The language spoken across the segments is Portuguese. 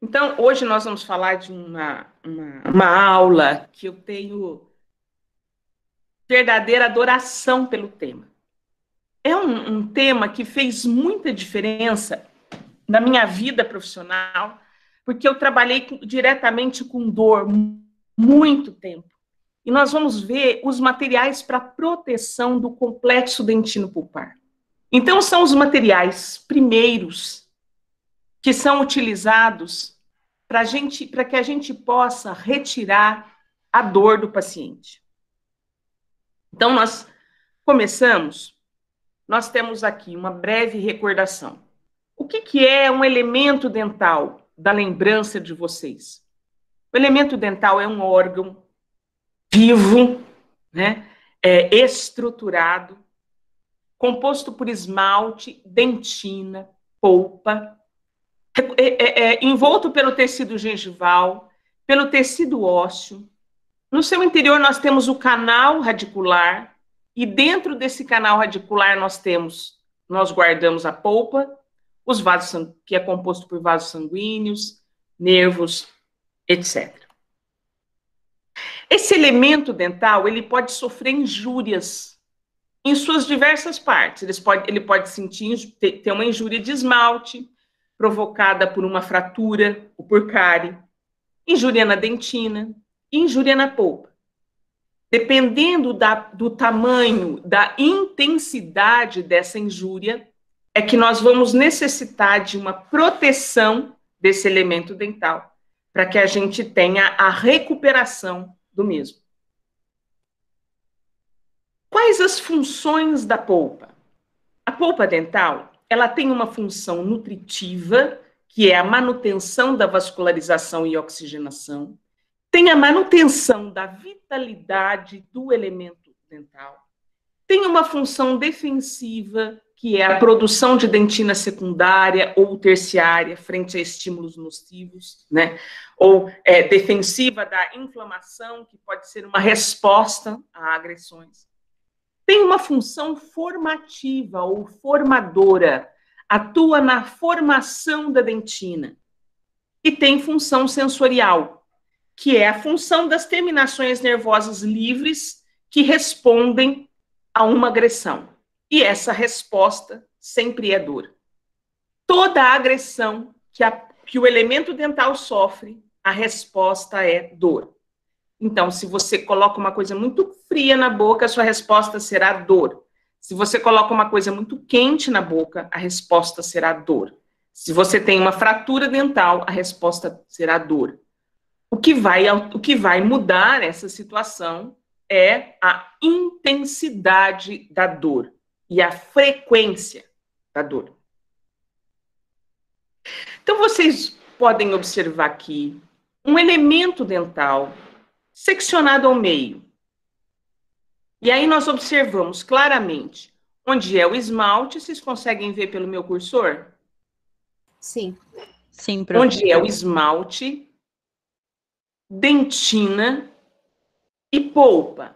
Então, hoje nós vamos falar de uma aula que eu tenho verdadeira adoração pelo tema. É um tema que fez muita diferença na minha vida profissional, porque eu trabalhei diretamente com dor muito tempo. E nós vamos ver os materiais para proteção do complexo dentino pulpar. Então, são os materiais primeiros que são utilizados para que a gente possa retirar a dor do paciente. Então, nós temos aqui uma breve recordação. O que é um elemento dental da lembrança de vocês? O elemento dental é um órgão vivo, né? Estruturado, composto por esmalte, dentina, polpa, envolto pelo tecido gengival, pelo tecido ósseo. No seu interior, nós temos o canal radicular, e dentro desse canal radicular nós guardamos a polpa, os vasos, que é composto por vasos sanguíneos, nervos, etc. Esse elemento dental, ele pode sofrer injúrias em suas diversas partes. Ele pode ter uma injúria de esmalte, provocada por uma fratura ou por cárie, injúria na dentina, injúria na polpa. Dependendo do tamanho, da intensidade dessa injúria, é que nós vamos necessitar de uma proteção desse elemento dental, para que a gente tenha a recuperação do mesmo. Quais as funções da polpa? A polpa dental, ela tem uma função nutritiva, que é a manutenção da vascularização e oxigenação, tem a manutenção da vitalidade do elemento dental, tem uma função defensiva, que é a produção de dentina secundária ou terciária frente a estímulos nocivos, né? Ou defensiva da inflamação, que pode ser uma resposta a agressões. Tem uma função formativa ou formadora, atua na formação da dentina. E tem função sensorial, que é a função das terminações nervosas livres que respondem a uma agressão. E essa resposta sempre é dor. Toda agressão que o elemento dental sofre, a resposta é dor. Então, se você coloca uma coisa muito fria na boca, a sua resposta será dor. Se você coloca uma coisa muito quente na boca, a resposta será dor. Se você tem uma fratura dental, a resposta será dor. O que vai mudar essa situação é a intensidade da dor e a frequência da dor. Então, vocês podem observar aqui um elemento dental seccionado ao meio. E aí nós observamos claramente onde é o esmalte. Vocês conseguem ver pelo meu cursor? Sim. Sim, Onde é o esmalte, dentina e polpa.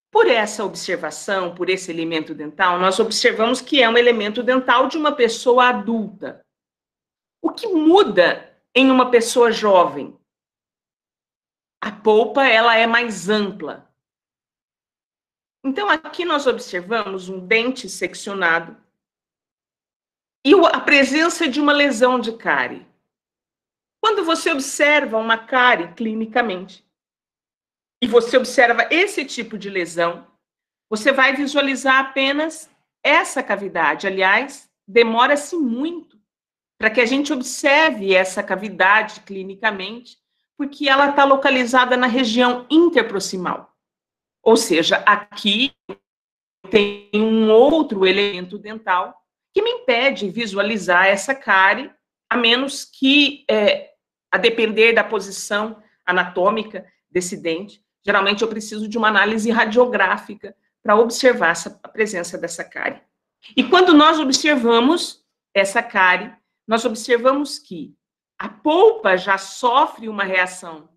Por essa observação, por esse elemento dental, nós observamos que é um elemento dental de uma pessoa adulta. O que muda em uma pessoa jovem? A polpa, ela é mais ampla. Então, aqui nós observamos um dente seccionado e a presença de uma lesão de cárie. Quando você observa uma cárie clinicamente, e você observa esse tipo de lesão, você vai visualizar apenas essa cavidade. Aliás, demora-se muito para que a gente observe essa cavidade clinicamente, porque ela está localizada na região interproximal. Ou seja, aqui tem um outro elemento dental que me impede de visualizar essa cárie, a menos que, a depender da posição anatômica desse dente, geralmente eu preciso de uma análise radiográfica para observar a presença dessa cárie. E quando nós observamos essa cárie, nós observamos que a polpa já sofre uma reação,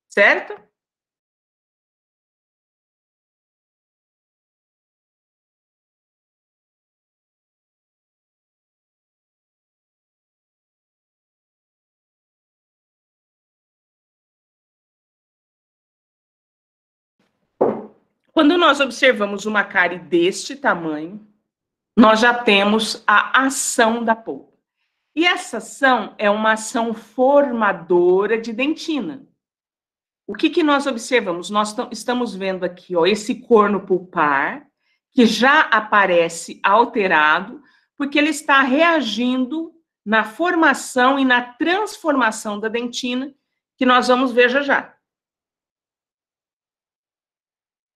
certo? Quando nós observamos uma cárie deste tamanho, nós já temos a ação da polpa. E essa ação é uma ação formadora de dentina. O que nós observamos? Nós estamos vendo aqui, ó, esse corno pulpar, que já aparece alterado, porque ele está reagindo na formação e na transformação da dentina, que nós vamos ver já já.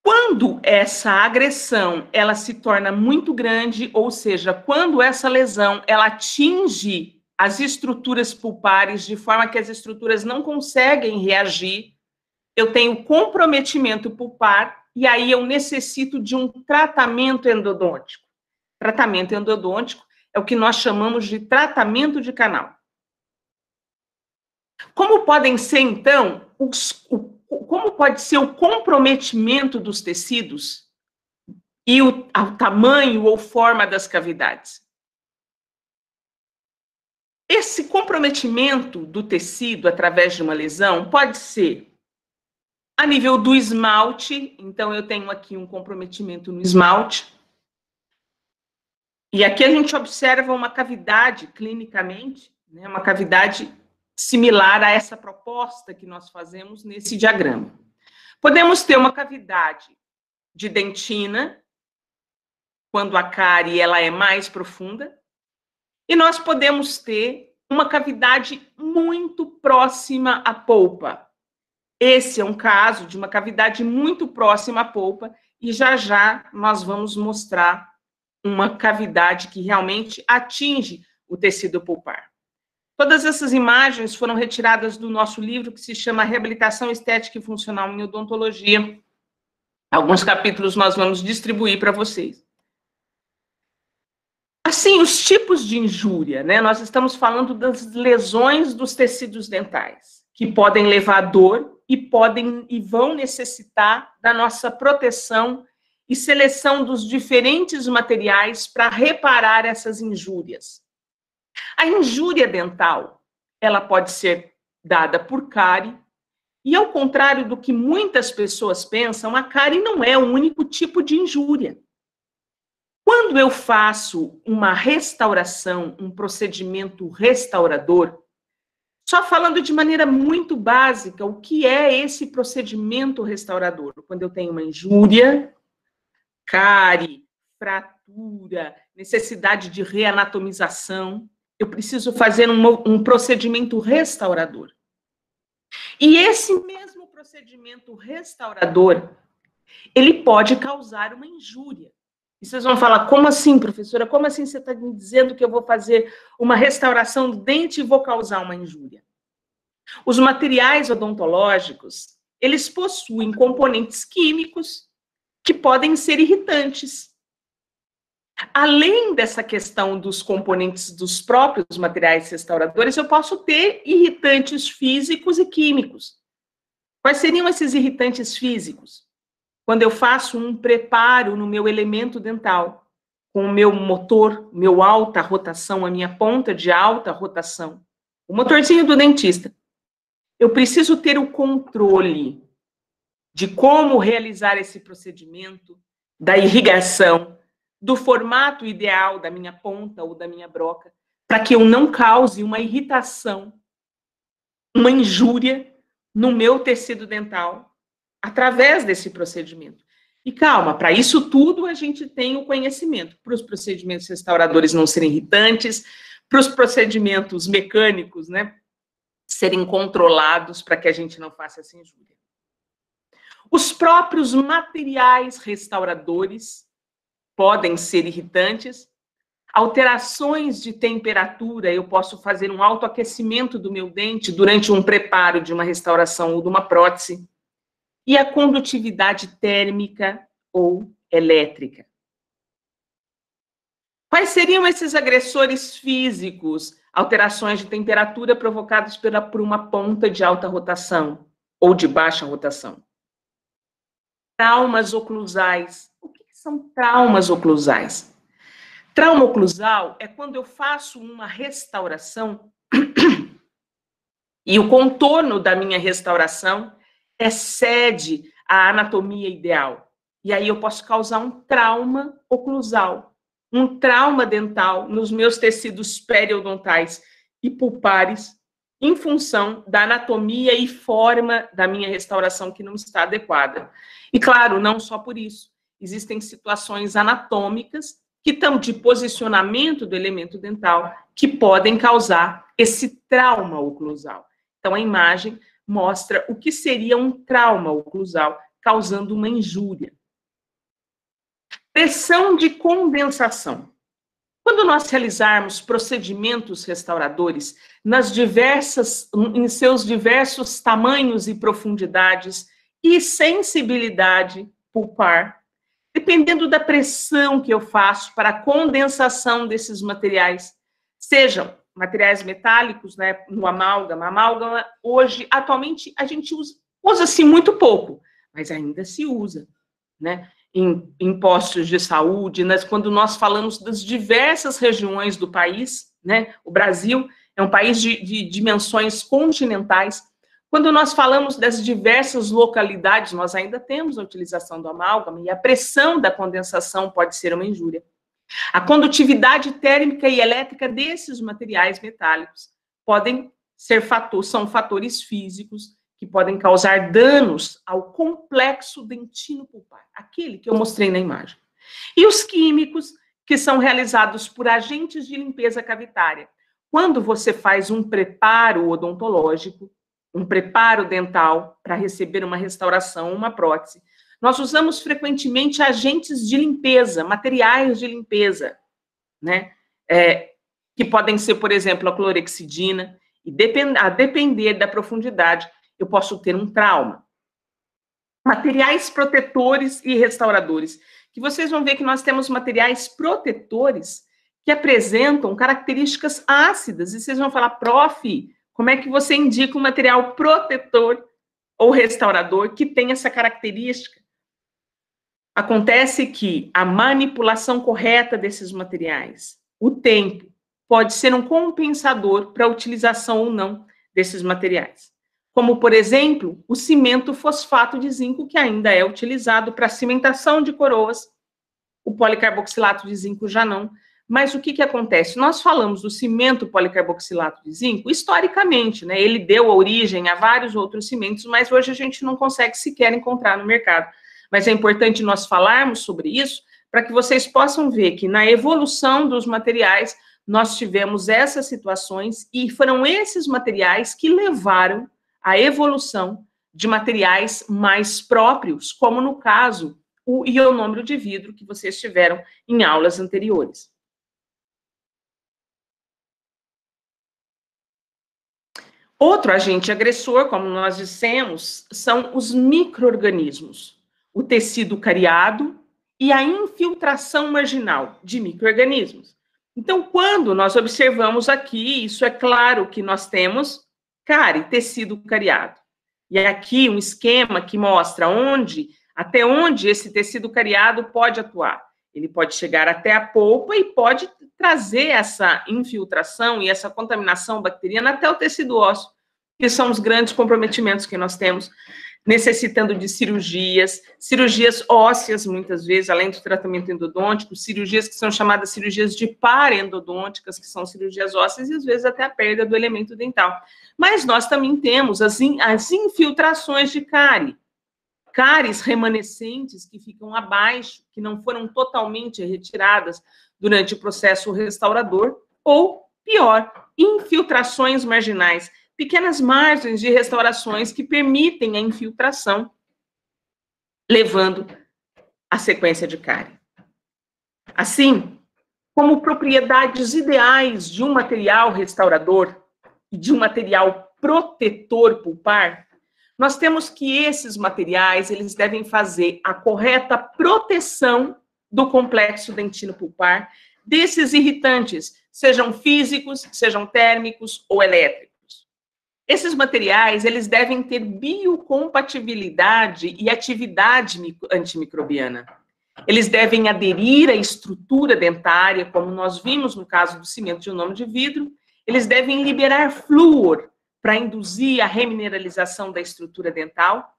Quando essa agressão ela se torna muito grande, ou seja, quando essa lesão ela atinge as estruturas pulpares de forma que as estruturas não conseguem reagir, eu tenho comprometimento pulpar e aí eu necessito de um tratamento endodôntico. Tratamento endodôntico é o que nós chamamos de tratamento de canal. Como podem ser, então, como pode ser o comprometimento dos tecidos e o tamanho ou forma das cavidades? Esse comprometimento do tecido através de uma lesão pode ser a nível do esmalte, então eu tenho aqui um comprometimento no esmalte. E aqui a gente observa uma cavidade clinicamente, né, uma cavidade similar a essa proposta que nós fazemos nesse diagrama. Podemos ter uma cavidade de dentina, quando a cárie ela é mais profunda, e nós podemos ter uma cavidade muito próxima à polpa. Esse é um caso de uma cavidade muito próxima à polpa, e já já nós vamos mostrar uma cavidade que realmente atinge o tecido pulpar. Todas essas imagens foram retiradas do nosso livro que se chama Reabilitação Estética e Funcional em Odontologia. Alguns capítulos nós vamos distribuir para vocês. Assim, os tipos de injúria, né? Nós estamos falando das lesões dos tecidos dentais, que podem levar a dor e vão necessitar da nossa proteção e seleção dos diferentes materiais para reparar essas injúrias. A injúria dental, ela pode ser dada por cárie, e ao contrário do que muitas pessoas pensam, a cárie não é o único tipo de injúria. Quando eu faço uma restauração, um procedimento restaurador, só falando de maneira muito básica, o que é esse procedimento restaurador? Quando eu tenho uma injúria, cárie, fratura, necessidade de reanatomização, eu preciso fazer um procedimento restaurador. E esse mesmo procedimento restaurador, ele pode causar uma injúria. E vocês vão falar, como assim, professora? Como assim você está me dizendo que eu vou fazer uma restauração do dente e vou causar uma injúria? Os materiais odontológicos, eles possuem componentes químicos que podem ser irritantes. Além dessa questão dos componentes dos próprios materiais restauradores, eu posso ter irritantes físicos e químicos. Quais seriam esses irritantes físicos? Quando eu faço um preparo no meu elemento dental, com o meu motor, meu alta rotação, a minha ponta de alta rotação, o motorzinho do dentista, eu preciso ter o controle de como realizar esse procedimento, da irrigação, do formato ideal da minha ponta ou da minha broca, para que eu não cause uma irritação, uma injúria no meu tecido dental, através desse procedimento. E calma, para isso tudo a gente tem o conhecimento, para os procedimentos restauradores não serem irritantes, para os procedimentos mecânicos, né, serem controlados para que a gente não faça essa injúria. Os próprios materiais restauradores podem ser irritantes. Alterações de temperatura, eu posso fazer um autoaquecimento do meu dente durante um preparo de uma restauração ou de uma prótese. E a condutividade térmica ou elétrica. Quais seriam esses agressores físicos? Alterações de temperatura provocadas por uma ponta de alta rotação ou de baixa rotação. Traumas oclusais. O que são traumas oclusais? Trauma oclusal é quando eu faço uma restauração e o contorno da minha restauração excede a anatomia ideal. E aí eu posso causar um trauma oclusal, um trauma dental nos meus tecidos periodontais e pulpares, em função da anatomia e forma da minha restauração que não está adequada. E claro, não só por isso. Existem situações anatômicas que estão de posicionamento do elemento dental que podem causar esse trauma oclusal. Então, a imagem mostra o que seria um trauma oclusal, causando uma injúria. Pressão de condensação. Quando nós realizarmos procedimentos restauradores em seus diversos tamanhos e profundidades e sensibilidade pulpar, dependendo da pressão que eu faço para a condensação desses materiais, sejam materiais metálicos, né, no amálgama. Amálgama, hoje, atualmente, a gente usa-se muito pouco, mas ainda se usa, né? Em postos de saúde, quando nós falamos das diversas regiões do país, né? O Brasil é um país de dimensões continentais. Quando nós falamos das diversas localidades, nós ainda temos a utilização do amálgama e a pressão da condensação pode ser uma injúria. A condutividade térmica e elétrica desses materiais metálicos são fatores físicos que podem causar danos ao complexo dentino pulpar, aquele que eu mostrei na imagem. E os químicos, que são realizados por agentes de limpeza cavitária. Quando você faz um preparo odontológico, um preparo dental para receber uma restauração, uma prótese, nós usamos frequentemente agentes de limpeza, materiais de limpeza, né? Que podem ser, por exemplo, a clorexidina, e a depender da profundidade, eu posso ter um trauma. Materiais protetores e restauradores, que vocês vão ver que nós temos materiais protetores que apresentam características ácidas, e vocês vão falar, prof, como é que você indica um material protetor ou restaurador que tem essa característica? Acontece que a manipulação correta desses materiais, o tempo, pode ser um compensador para a utilização ou não desses materiais. Como, por exemplo, o cimento fosfato de zinco, que ainda é utilizado para cimentação de coroas, o policarboxilato de zinco já não. Mas o que acontece? Nós falamos do cimento policarboxilato de zinco historicamente, né? Ele deu origem a vários outros cimentos, mas hoje a gente não consegue sequer encontrar no mercado. Mas é importante nós falarmos sobre isso para que vocês possam ver que na evolução dos materiais nós tivemos essas situações e foram esses materiais que levaram à evolução de materiais mais próprios, como no caso o ionômero de vidro que vocês tiveram em aulas anteriores. Outro agente agressor, como nós dissemos, são os micro-organismos, o tecido cariado e a infiltração marginal de micro-organismos. Então, quando nós observamos aqui, isso é claro que nós temos cárie, tecido cariado. E aqui um esquema que mostra até onde esse tecido cariado pode atuar. Ele pode chegar até a polpa e pode trazer essa infiltração e essa contaminação bacteriana até o tecido ósseo, que são os grandes comprometimentos que nós temos, necessitando de cirurgias ósseas, muitas vezes, além do tratamento endodôntico, cirurgias que são chamadas cirurgias de parendodônticas, que são cirurgias ósseas, e às vezes até a perda do elemento dental. Mas nós também temos as infiltrações de cárie, cáries remanescentes que ficam abaixo, que não foram totalmente retiradas durante o processo restaurador, ou, pior, infiltrações marginais, pequenas margens de restaurações que permitem a infiltração, levando à sequência de cárie. Assim, como propriedades ideais de um material restaurador e de um material protetor pulpar, nós temos que esses materiais, eles devem fazer a correta proteção do complexo dentino pulpar desses irritantes, sejam físicos, sejam térmicos ou elétricos. Esses materiais, eles devem ter biocompatibilidade e atividade antimicrobiana. Eles devem aderir à estrutura dentária, como nós vimos no caso do cimento de ionômero de vidro. Eles devem liberar flúor para induzir a remineralização da estrutura dental.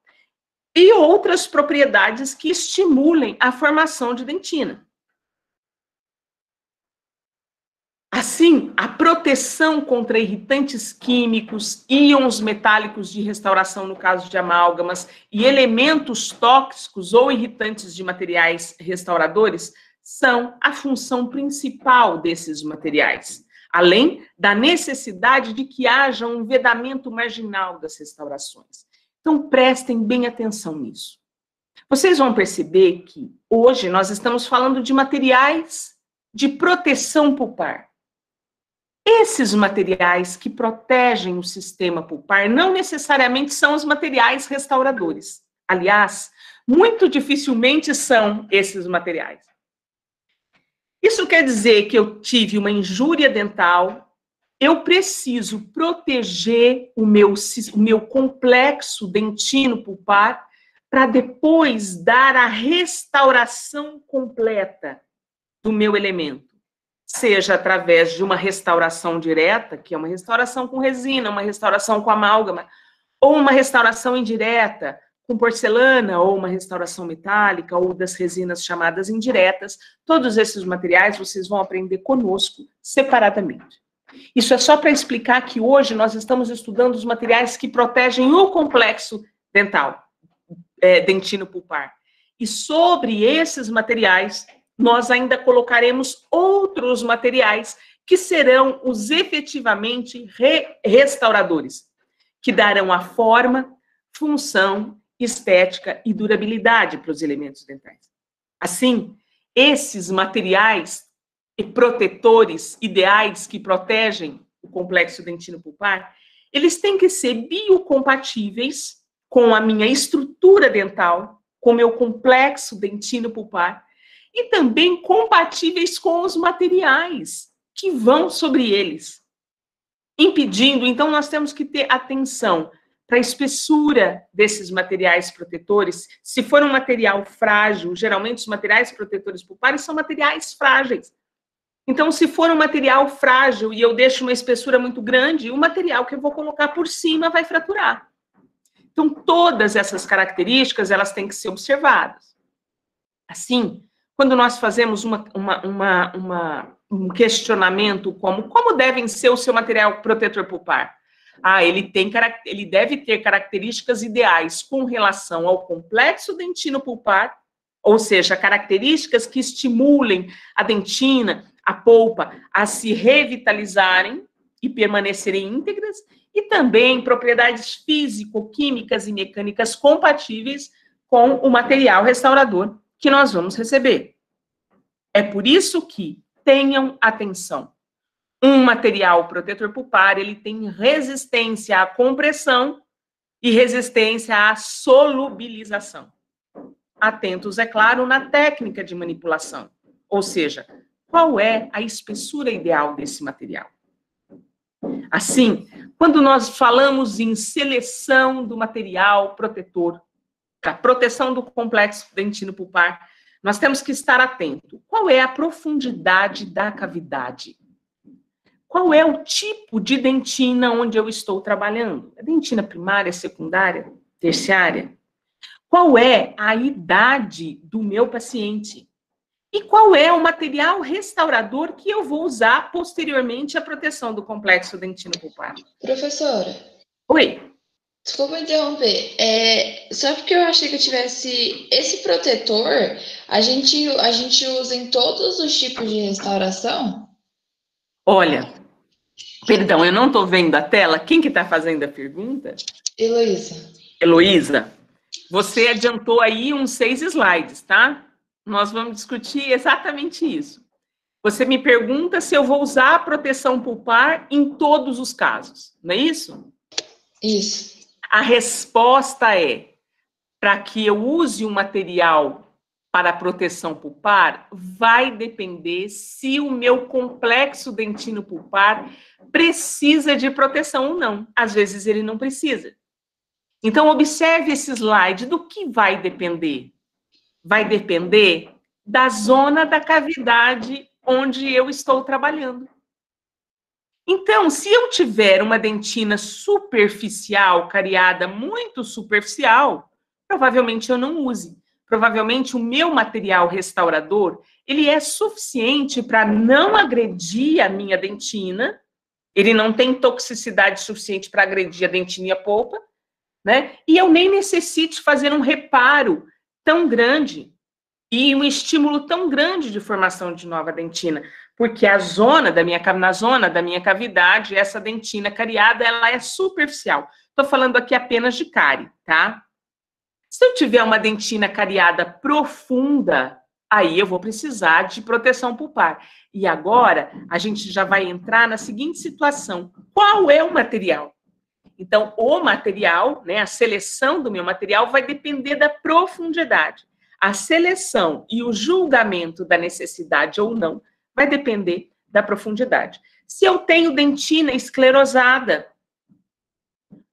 e outras propriedades que estimulem a formação de dentina. Assim, a proteção contra irritantes químicos, íons metálicos de restauração, no caso de amálgamas, e elementos tóxicos ou irritantes de materiais restauradores são a função principal desses materiais, além da necessidade de que haja um vedamento marginal das restaurações. Então, prestem bem atenção nisso. Vocês vão perceber que hoje nós estamos falando de materiais de proteção pulpar. Esses materiais que protegem o sistema pulpar não necessariamente são os materiais restauradores. Aliás, muito dificilmente são esses materiais. Isso quer dizer que eu tive uma injúria dental, eu preciso proteger o meu complexo dentino pulpar para depois dar a restauração completa do meu elemento. Seja através de uma restauração direta, que é uma restauração com resina, uma restauração com amálgama, ou uma restauração indireta, com porcelana, ou uma restauração metálica, ou das resinas chamadas indiretas. Todos esses materiais vocês vão aprender conosco separadamente. Isso é só para explicar que hoje nós estamos estudando os materiais que protegem o complexo dental, dentino pulpar. E sobre esses materiais, nós ainda colocaremos outros materiais que serão os efetivamente restauradores, que darão a forma, função, estética e durabilidade para os elementos dentais. Assim, esses materiais e protetores ideais que protegem o complexo dentino pulpar, eles têm que ser biocompatíveis com a minha estrutura dental, com o meu complexo dentino pulpar, e também compatíveis com os materiais que vão sobre eles. Impedindo, então, nós temos que ter atenção para a espessura desses materiais protetores. Se for um material frágil, geralmente os materiais protetores pulpares são materiais frágeis. Então, se for um material frágil e eu deixo uma espessura muito grande, o material que eu vou colocar por cima vai fraturar. Então, todas essas características, elas têm que ser observadas. Assim, quando nós fazemos um questionamento como devem ser o seu material protetor pulpar? Ele deve ter características ideais com relação ao complexo dentino pulpar, ou seja, características que estimulem a dentina, a polpa, a se revitalizarem e permanecerem íntegras, e também propriedades físico-químicas e mecânicas compatíveis com o material restaurador que nós vamos receber. É por isso que tenham atenção. Um material protetor pulpar, ele tem resistência à compressão e resistência à solubilização. Atentos, é claro, na técnica de manipulação, ou seja, qual é a espessura ideal desse material. Assim, quando nós falamos em seleção do material protetor, para proteção do complexo dentino pulpar, nós temos que estar atento. Qual é a profundidade da cavidade? Qual é o tipo de dentina onde eu estou trabalhando? É dentina primária, secundária, terciária? Qual é a idade do meu paciente? E qual é o material restaurador que eu vou usar posteriormente à proteção do complexo dentino pulpar? Professora. Oi. Desculpa interromper. Só porque eu achei que eu tivesse esse protetor, a gente usa em todos os tipos de restauração? Olha, perdão, eu não estou vendo a tela. Quem que está fazendo a pergunta? Heloísa. Heloísa, você adiantou aí uns 6 slides, tá? Nós vamos discutir exatamente isso. Você me pergunta se eu vou usar a proteção pulpar em todos os casos, não é isso? Isso. A resposta é, para que eu use um material para proteção pulpar, vai depender se o meu complexo dentino pulpar precisa de proteção ou não. Às vezes ele não precisa. Então, observe esse slide. Do que vai depender? Vai depender da zona da cavidade onde eu estou trabalhando. Então, se eu tiver uma dentina superficial, cariada muito superficial, provavelmente eu não use. Provavelmente o meu material restaurador, ele é suficiente para não agredir a minha dentina, ele não tem toxicidade suficiente para agredir a dentina e a polpa, né? E eu nem necessito fazer um reparo tão grande e um estímulo tão grande de formação de nova dentina, porque na zona da minha cavidade, essa dentina cariada, ela é superficial. Estou falando aqui apenas de cárie, tá? Se eu tiver uma dentina cariada profunda, aí eu vou precisar de proteção pulpar. E agora, a gente já vai entrar na seguinte situação. Qual é o material? Então, o material, né, a seleção do meu material vai depender da profundidade. A seleção e o julgamento da necessidade ou não vai depender da profundidade. Se eu tenho dentina esclerosada,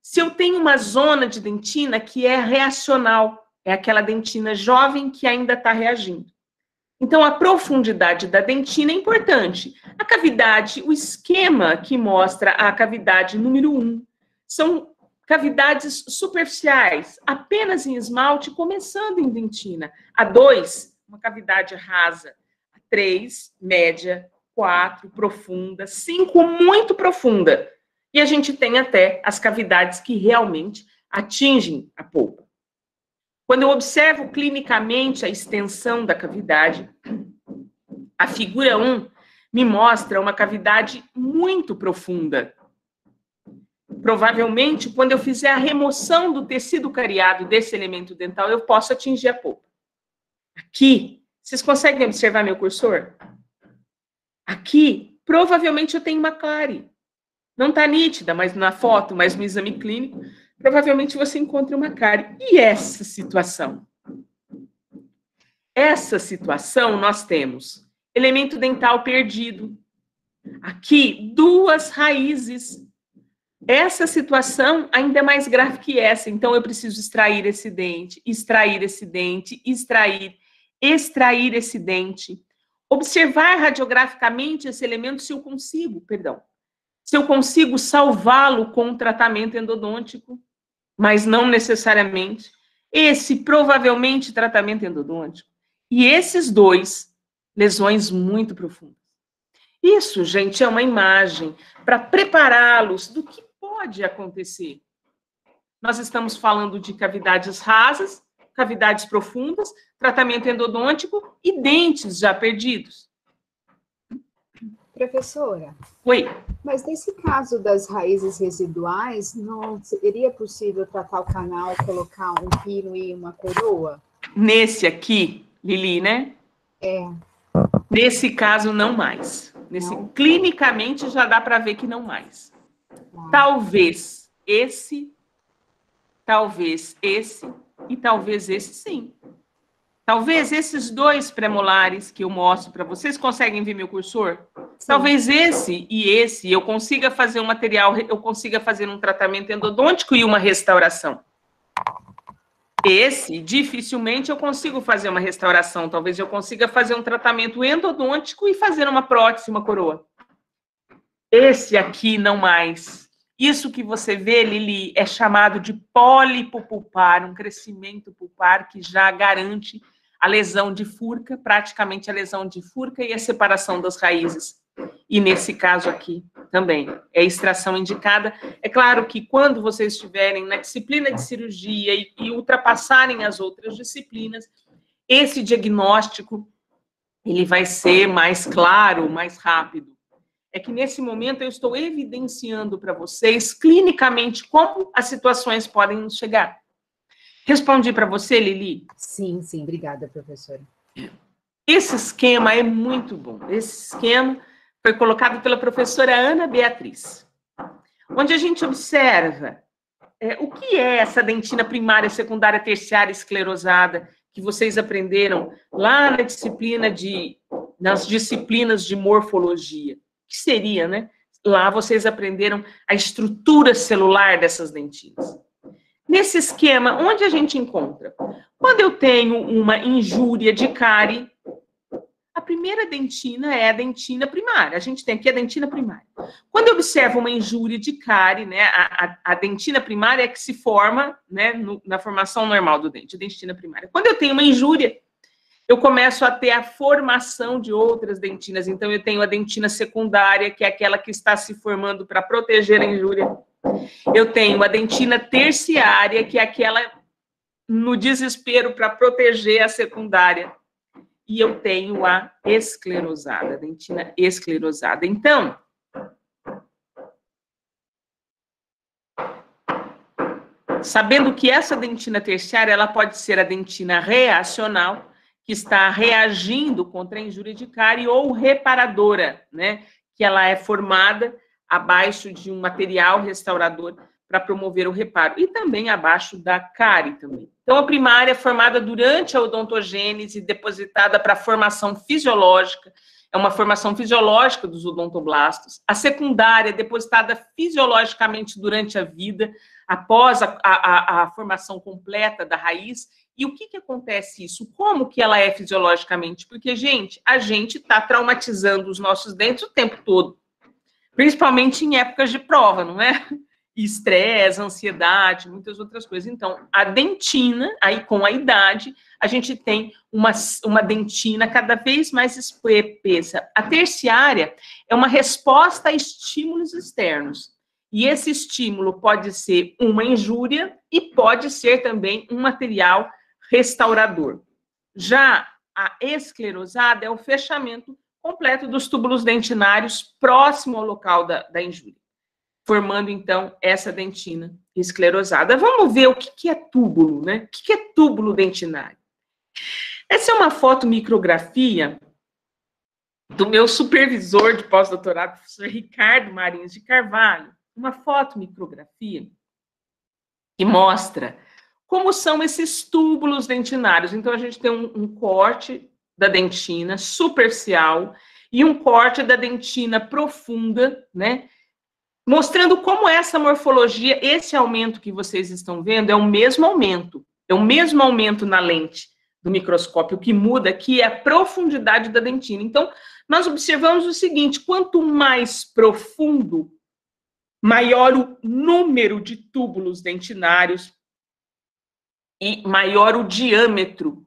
se eu tenho uma zona de dentina que é reacional, é aquela dentina jovem que ainda está reagindo. Então, a profundidade da dentina é importante. A cavidade, o esquema que mostra a cavidade número 1, são cavidades superficiais, apenas em esmalte, começando em dentina. A 2, uma cavidade rasa. A 3, média. 4, profunda. 5, muito profunda. E a gente tem até as cavidades que realmente atingem a polpa. Quando eu observo clinicamente a extensão da cavidade, a figura 1 me mostra uma cavidade muito profunda. Provavelmente, quando eu fizer a remoção do tecido cariado desse elemento dental, eu posso atingir a polpa. Aqui, vocês conseguem observar meu cursor? Aqui, provavelmente eu tenho uma cárie. Não está nítida, mas na foto, mas no exame clínico, provavelmente você encontra uma cárie. E essa situação? Essa situação nós temos elemento dental perdido. Aqui, 2 raízes. Essa situação ainda é mais grave que essa. Então, eu preciso extrair esse dente, extrair esse dente, extrair esse dente. Observar radiograficamente esse elemento se eu consigo, se eu consigo salvá-lo com um tratamento endodôntico, mas não necessariamente. Esse, provavelmente, tratamento endodôntico. E esses 2, lesões muito profundas. Isso, gente, é uma imagem para prepará-los do que pode acontecer. Nós estamos falando de cavidades rasas, cavidades profundas, tratamento endodôntico e dentes já perdidos. Professora. Oi. Mas nesse caso das raízes residuais, não seria possível tratar o canal, colocar um pino e uma coroa? Nesse aqui, Lili, né? É. Nesse caso, não mais. Clinicamente, já dá para ver que não mais. Talvez esse e talvez esse sim. Talvez esses 2 premolares que eu mostro para vocês, conseguem ver meu cursor? Sim. Talvez esse e esse eu consiga fazer um material, eu consiga fazer um tratamento endodôntico e uma restauração. Esse, dificilmente eu consigo fazer uma restauração. Talvez eu consiga fazer um tratamento endodôntico e fazer uma prótese, uma coroa. Esse aqui, não mais. Isso que você vê, Lili, é chamado de pólipo pulpar, um crescimento pulpar que já garante a lesão de furca, praticamente a lesão de furca e a separação das raízes. E nesse caso aqui também, é extração indicada. É claro que quando vocês estiverem na disciplina de cirurgia e ultrapassarem as outras disciplinas, esse diagnóstico, ele vai ser mais claro, mais rápido. É que nesse momento eu estou evidenciando para vocês, clinicamente, como as situações podem nos chegar. Respondi para você, Lili? Sim, sim, obrigada, professora. Esse esquema é muito bom. Esse esquema foi colocado pela professora Ana Beatriz, onde a gente observa o que é essa dentina primária, secundária, terciária esclerosada, que vocês aprenderam lá nas disciplinas de morfologia. Que seria, né? Lá vocês aprenderam a estrutura celular dessas dentinas. Nesse esquema, onde a gente encontra? Quando eu tenho uma injúria de cárie, A primeira dentina é a dentina primária. A gente tem aqui a dentina primária. Quando eu observo uma injúria de cárie, né, a dentina primária é que se forma, né, na formação normal do dente, a dentina primária. Quando eu tenho uma injúria, eu começo a ter a formação de outras dentinas. Então, eu tenho a dentina secundária, que é aquela que está se formando para proteger a injúria. Eu tenho a dentina terciária, que é aquela no desespero para proteger a secundária. E eu tenho a esclerosada, a dentina esclerosada. Então, sabendo que essa dentina terciária, ela pode ser a dentina reacional, que está reagindo contra a injúria de cárie, ou reparadora, né, que ela é formada abaixo de um material restaurador para promover o reparo, e também abaixo da cárie também. Então, a primária é formada durante a odontogênese, depositada para a formação fisiológica, é uma formação fisiológica dos odontoblastos. A secundária é depositada fisiologicamente durante a vida, após a formação completa da raiz. E o que acontece isso? Como que ela é fisiologicamente? Porque, gente, a gente está traumatizando os nossos dentes o tempo todo, principalmente em épocas de prova, não é? Estresse, ansiedade, muitas outras coisas. Então, a dentina, aí com a idade, a gente tem uma dentina cada vez mais espessa. A terciária é uma resposta a estímulos externos. E esse estímulo pode ser uma injúria e pode ser também um material restaurador. Já a esclerosada é o fechamento completo dos túbulos dentinários próximo ao local da injúria, formando, então, essa dentina esclerosada. Vamos ver o que é túbulo, né? O que é túbulo dentinário? Essa é uma fotomicrografia do meu supervisor de pós-doutorado, professor Ricardo Marins de Carvalho, uma fotomicrografia que mostra como são esses túbulos dentinários. Então, a gente tem um corte da dentina superficial e um corte da dentina profunda, né? Mostrando como essa morfologia, esse aumento que vocês estão vendo, é o mesmo aumento na lente do microscópio. O que muda aqui é a profundidade da dentina. Então, nós observamos o seguinte: quanto mais profundo, maior o número de túbulos dentinários e maior o diâmetro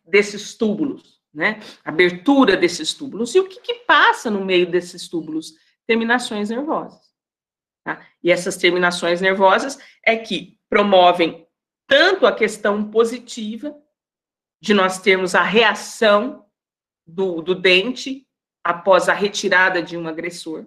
desses túbulos, né? A abertura desses túbulos. E o que passa no meio desses túbulos? Terminações nervosas. Tá? E essas terminações nervosas é que promovem tanto a questão positiva, de nós termos a reação do dente após a retirada de um agressor,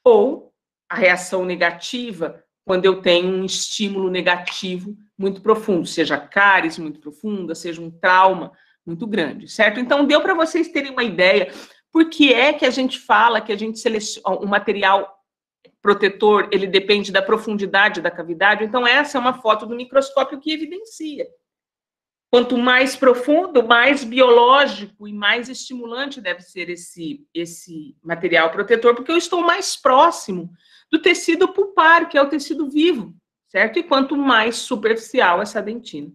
ou a reação negativa, quando eu tenho um estímulo negativo muito profundo, seja cáries muito profunda, seja um trauma muito grande, certo? Então, deu para vocês terem uma ideia. Por que é que a gente fala que a gente seleciona o material protetor, ele depende da profundidade da cavidade? Então, essa é uma foto do microscópio que evidencia. Quanto mais profundo, mais biológico e mais estimulante deve ser esse material protetor, porque eu estou mais próximo do tecido pulpar, que é o tecido vivo, certo? E quanto mais superficial essa dentina,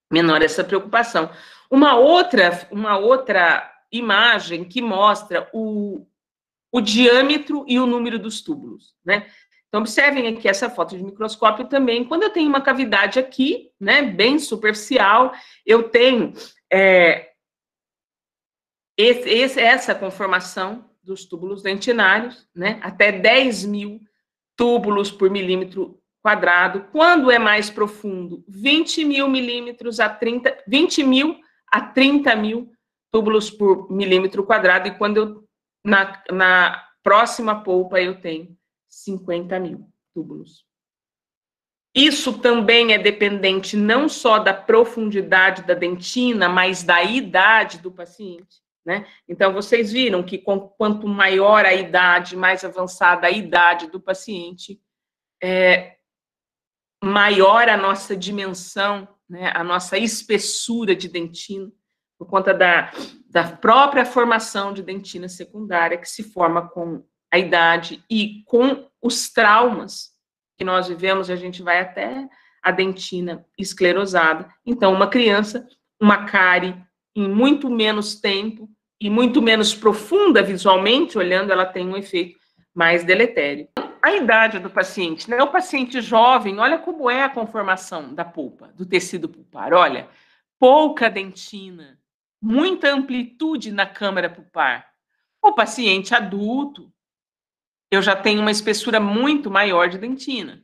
menor essa preocupação. Uma outra imagem que mostra o diâmetro e o número dos túbulos, né? Então, observem aqui essa foto de microscópio também. Quando eu tenho uma cavidade aqui, né, bem superficial, eu tenho essa conformação dos túbulos dentinários, né, até 10.000 túbulos por milímetro quadrado. Quando é mais profundo, 20.000 milímetros a 20.000 a 30.000 túbulos por milímetro quadrado. E quando eu, na próxima polpa, eu tenho 50.000 túbulos. Isso também é dependente não só da profundidade da dentina, mas da idade do paciente, né? Então, vocês viram que quanto maior a idade, mais avançada a idade do paciente, maior a nossa dimensão, né? A nossa espessura de dentina, por conta da própria formação de dentina secundária, que se forma com a idade e com os traumas que nós vivemos, a gente vai até a dentina esclerosada. Então, uma criança, uma cárie em muito menos tempo e muito menos profunda visualmente, olhando, ela tem um efeito mais deletério. A idade do paciente, né? O paciente jovem, olha como é a conformação da polpa, do tecido pulpar. Olha, pouca dentina, muita amplitude na câmara pulpar. O paciente adulto, eu já tenho uma espessura muito maior de dentina.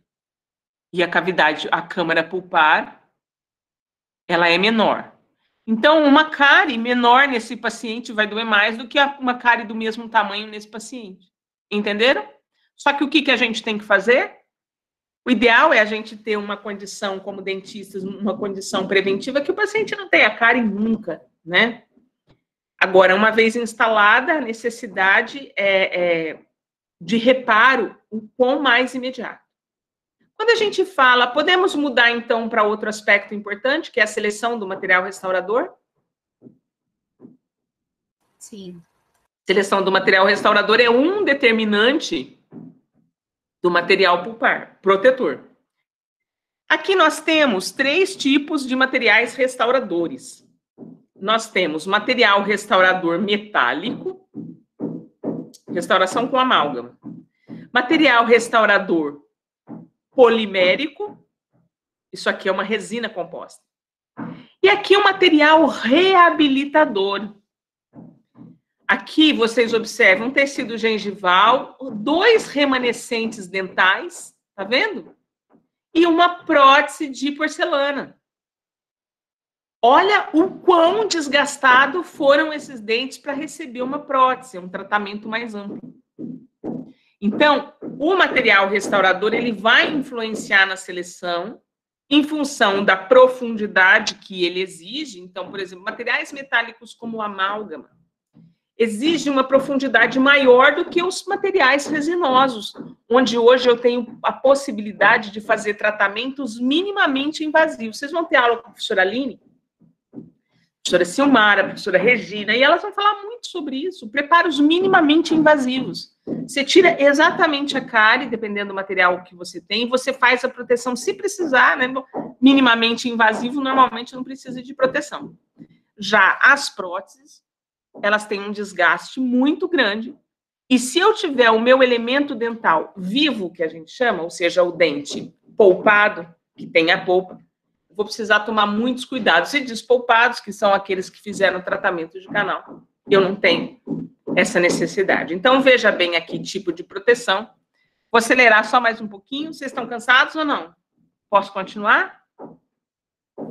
E a cavidade, a câmara pulpar, ela é menor. Então, uma cárie menor nesse paciente vai doer mais do que uma cárie do mesmo tamanho nesse paciente. Entenderam? Só que o que a gente tem que fazer? O ideal é a gente ter uma condição, como dentistas, uma condição preventiva, que o paciente não tenha cárie nunca, né? Agora, uma vez instalada, a necessidade de reparo o quão mais imediato. Quando a gente fala, podemos mudar então para outro aspecto importante, que é a seleção do material restaurador? Sim. Seleção do material restaurador é um determinante do material pulpar, protetor. Aqui nós temos 3 tipos de materiais restauradores. Nós temos material restaurador metálico, restauração com amálgama. Material restaurador polimérico, isso aqui é uma resina composta. E aqui o material reabilitador. Aqui vocês observam um tecido gengival, 2 remanescentes dentais, tá vendo? E uma prótese de porcelana. Olha o quão desgastado foram esses dentes para receber uma prótese, um tratamento mais amplo. Então, o material restaurador, ele vai influenciar na seleção em função da profundidade que ele exige. Então, por exemplo, materiais metálicos como o amálgama exige uma profundidade maior do que os materiais resinosos, onde hoje eu tenho a possibilidade de fazer tratamentos minimamente invasivos. Vocês vão ter aula com a professora Aline, a professora Silmara, a professora Regina, e elas vão falar muito sobre isso, preparos minimamente invasivos. Você tira exatamente a cárie, dependendo do material que você tem, você faz a proteção, se precisar, né? Minimamente invasivo, normalmente não precisa de proteção. Já as próteses, elas têm um desgaste muito grande, e se eu tiver o meu elemento dental vivo, que a gente chama, ou seja, o dente polpado, que tem a polpa, vou precisar tomar muitos cuidados. E despolpados, que são aqueles que fizeram tratamento de canal, eu não tenho essa necessidade. Então, veja bem aqui, tipo de proteção. Vou acelerar só mais um pouquinho. Vocês estão cansados ou não? Posso continuar?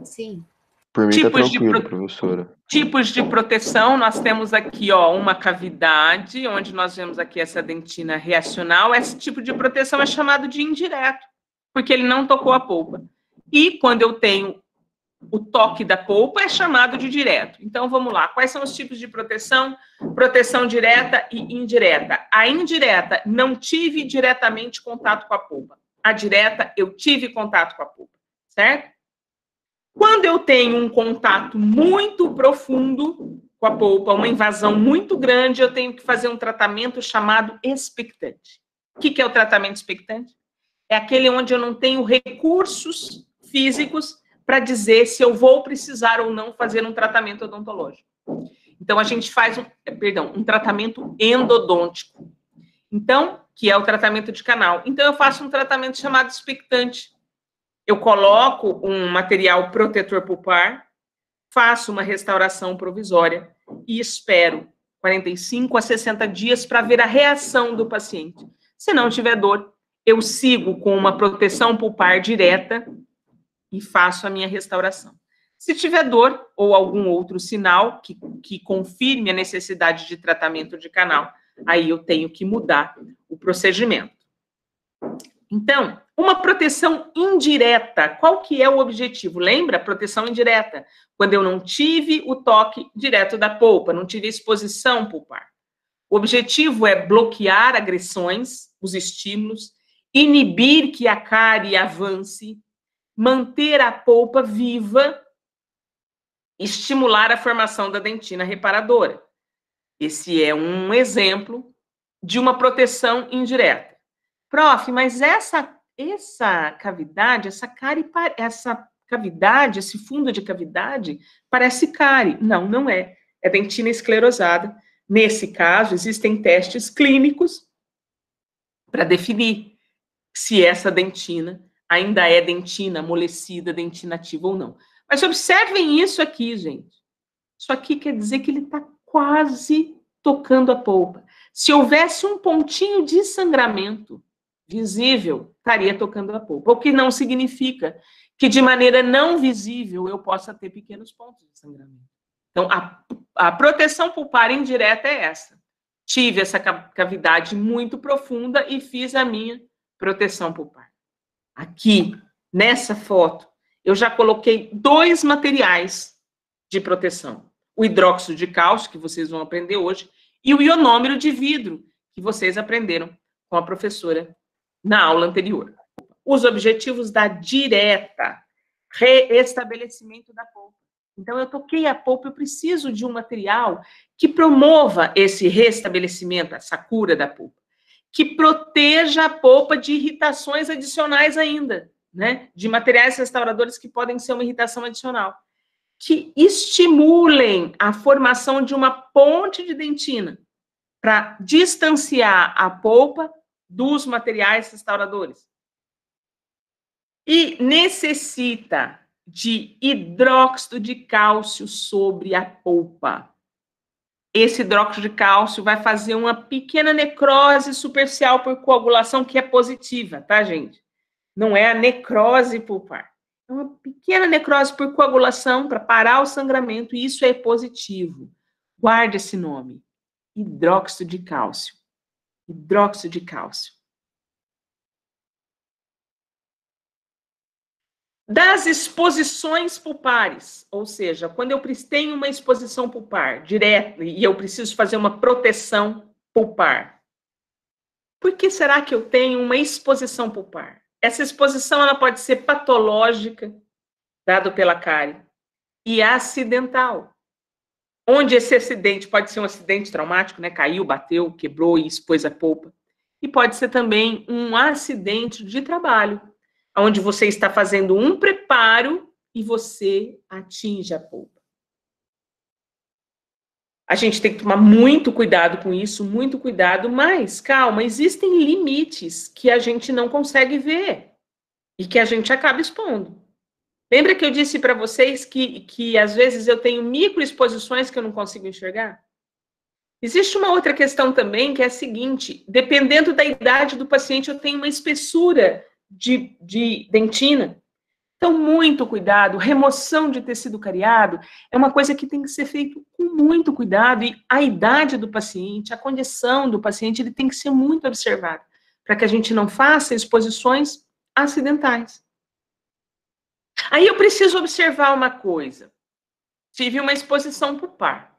Sim. Por mim tá tranquilo, professora. Tipos de proteção, nós temos aqui, ó, uma cavidade, onde nós vemos aqui essa dentina reacional. Esse tipo de proteção é chamado de indireto, porque ele não tocou a polpa. E quando eu tenho o toque da polpa, é chamado de direto. Então, vamos lá. Quais são os tipos de proteção? Proteção direta e indireta. A indireta, não tive diretamente contato com a polpa. A direta, eu tive contato com a polpa, certo? Quando eu tenho um contato muito profundo com a polpa, uma invasão muito grande, eu tenho que fazer um tratamento chamado expectante. O que é o tratamento expectante? É aquele onde eu não tenho recursos físicos para dizer se eu vou precisar ou não fazer um tratamento odontológico. Então, a gente faz um tratamento endodôntico. Então, que é o tratamento de canal. Então, eu faço um tratamento chamado expectante. Eu coloco um material protetor pulpar, faço uma restauração provisória e espero 45 a 60 dias para ver a reação do paciente. Se não tiver dor, eu sigo com uma proteção pulpar direta e faço a minha restauração. Se tiver dor ou algum outro sinal que confirme a necessidade de tratamento de canal, aí eu tenho que mudar o procedimento. Então, uma proteção indireta, qual que é o objetivo? Lembra? Proteção indireta, quando eu não tive o toque direto da polpa, não tive exposição pulpar. O objetivo é bloquear agressões, os estímulos, inibir que a cárie avance, manter a polpa viva, estimular a formação da dentina reparadora. Esse é um exemplo de uma proteção indireta. Prof, mas essa cavidade, essa cavidade, esse fundo de cavidade, parece cárie. Não, não é. É dentina esclerosada. Nesse caso, existem testes clínicos para definir se essa dentina ainda é dentina amolecida, dentina ativa ou não. Mas observem isso aqui, gente. Isso aqui quer dizer que ele está quase tocando a polpa. Se houvesse um pontinho de sangramento visível, estaria tocando a polpa. O que não significa que de maneira não visível eu possa ter pequenos pontos de sangramento. Então, a proteção pulpar indireta é essa. Tive essa cavidade muito profunda e fiz a minha proteção pulpar. Aqui, nessa foto, eu já coloquei 2 materiais de proteção. O hidróxido de cálcio, que vocês vão aprender hoje, e o ionômero de vidro, que vocês aprenderam com a professora na aula anterior. Os objetivos da direta, reestabelecimento da polpa. Então, eu toquei a polpa, eu preciso de um material que promova esse restabelecimento, essa cura da polpa, que proteja a polpa de irritações adicionais ainda, né? De materiais restauradores que podem ser uma irritação adicional, que estimulem a formação de uma ponte de dentina para distanciar a polpa dos materiais restauradores. E necessita de hidróxido de cálcio sobre a polpa. Esse hidróxido de cálcio vai fazer uma pequena necrose superficial por coagulação, que é positiva, tá, gente? Não é a necrose pulpar. É uma pequena necrose por coagulação para parar o sangramento, e isso é positivo. Guarde esse nome. Hidróxido de cálcio. Hidróxido de cálcio. Das exposições pulpares, ou seja, quando eu tenho uma exposição pulpar direta e eu preciso fazer uma proteção pulpar, por que será que eu tenho uma exposição pulpar? Essa exposição ela pode ser patológica, dado pela cárie, e acidental, onde esse acidente pode ser um acidente traumático, né? Caiu, bateu, quebrou e expôs a polpa, e pode ser também um acidente de trabalho, onde você está fazendo um preparo e você atinge a polpa. A gente tem que tomar muito cuidado com isso, muito cuidado, mas, calma, existem limites que a gente não consegue ver e que a gente acaba expondo. Lembra que eu disse para vocês que às vezes eu tenho microexposições que eu não consigo enxergar? Existe uma outra questão também, que é a seguinte: dependendo da idade do paciente, eu tenho uma espessura de dentina. Então, muito cuidado. Remoção de tecido cariado é uma coisa que tem que ser feito com muito cuidado, e a idade do paciente, a condição do paciente, ele tem que ser muito observado, para que a gente não faça exposições acidentais. Aí eu preciso observar uma coisa. Tive uma exposição pulpar.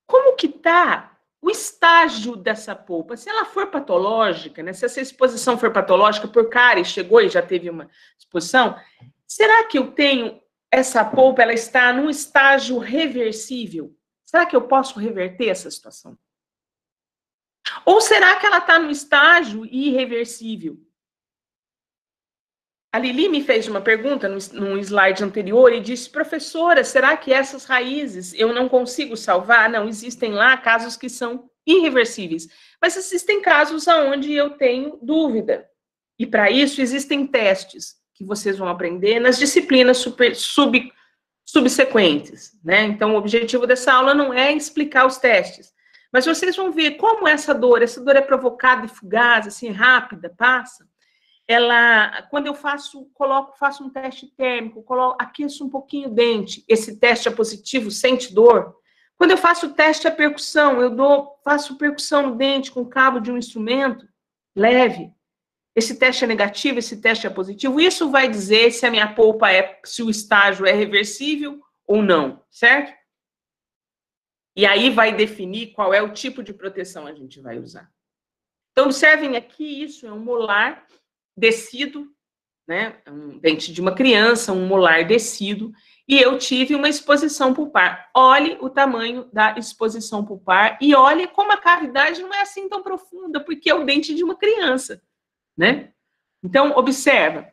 Como que está o estágio dessa polpa? Se ela for patológica, né, se essa exposição for patológica por cárie, chegou e já teve uma exposição, será que eu tenho essa polpa, ela está num estágio reversível? Será que eu posso reverter essa situação? Ou será que ela está num estágio irreversível? A Lili me fez uma pergunta num slide anterior e disse: professora, será que essas raízes eu não consigo salvar? Não, existem lá casos que são irreversíveis, mas existem casos onde eu tenho dúvida. E para isso existem testes que vocês vão aprender nas disciplinas subsequentes, né? Então, o objetivo dessa aula não é explicar os testes, mas vocês vão ver como essa dor é provocada e fugaz, assim, rápida, passa. Ela, quando eu faço um teste térmico, aqueço um pouquinho o dente, esse teste é positivo, sente dor. Quando eu faço o teste à percussão, faço percussão no dente com o cabo de um instrumento leve. Esse teste é negativo, esse teste é positivo. Isso vai dizer se a minha polpa se o estágio é reversível ou não, certo? E aí vai definir qual é o tipo de proteção a gente vai usar. Então, observem aqui, isso é um molar descido, né, um dente de uma criança, um molar descido, e eu tive uma exposição pulpar. Olhe o tamanho da exposição pulpar e olhe como a cavidade não é assim tão profunda, porque é o dente de uma criança, né? Então, observa.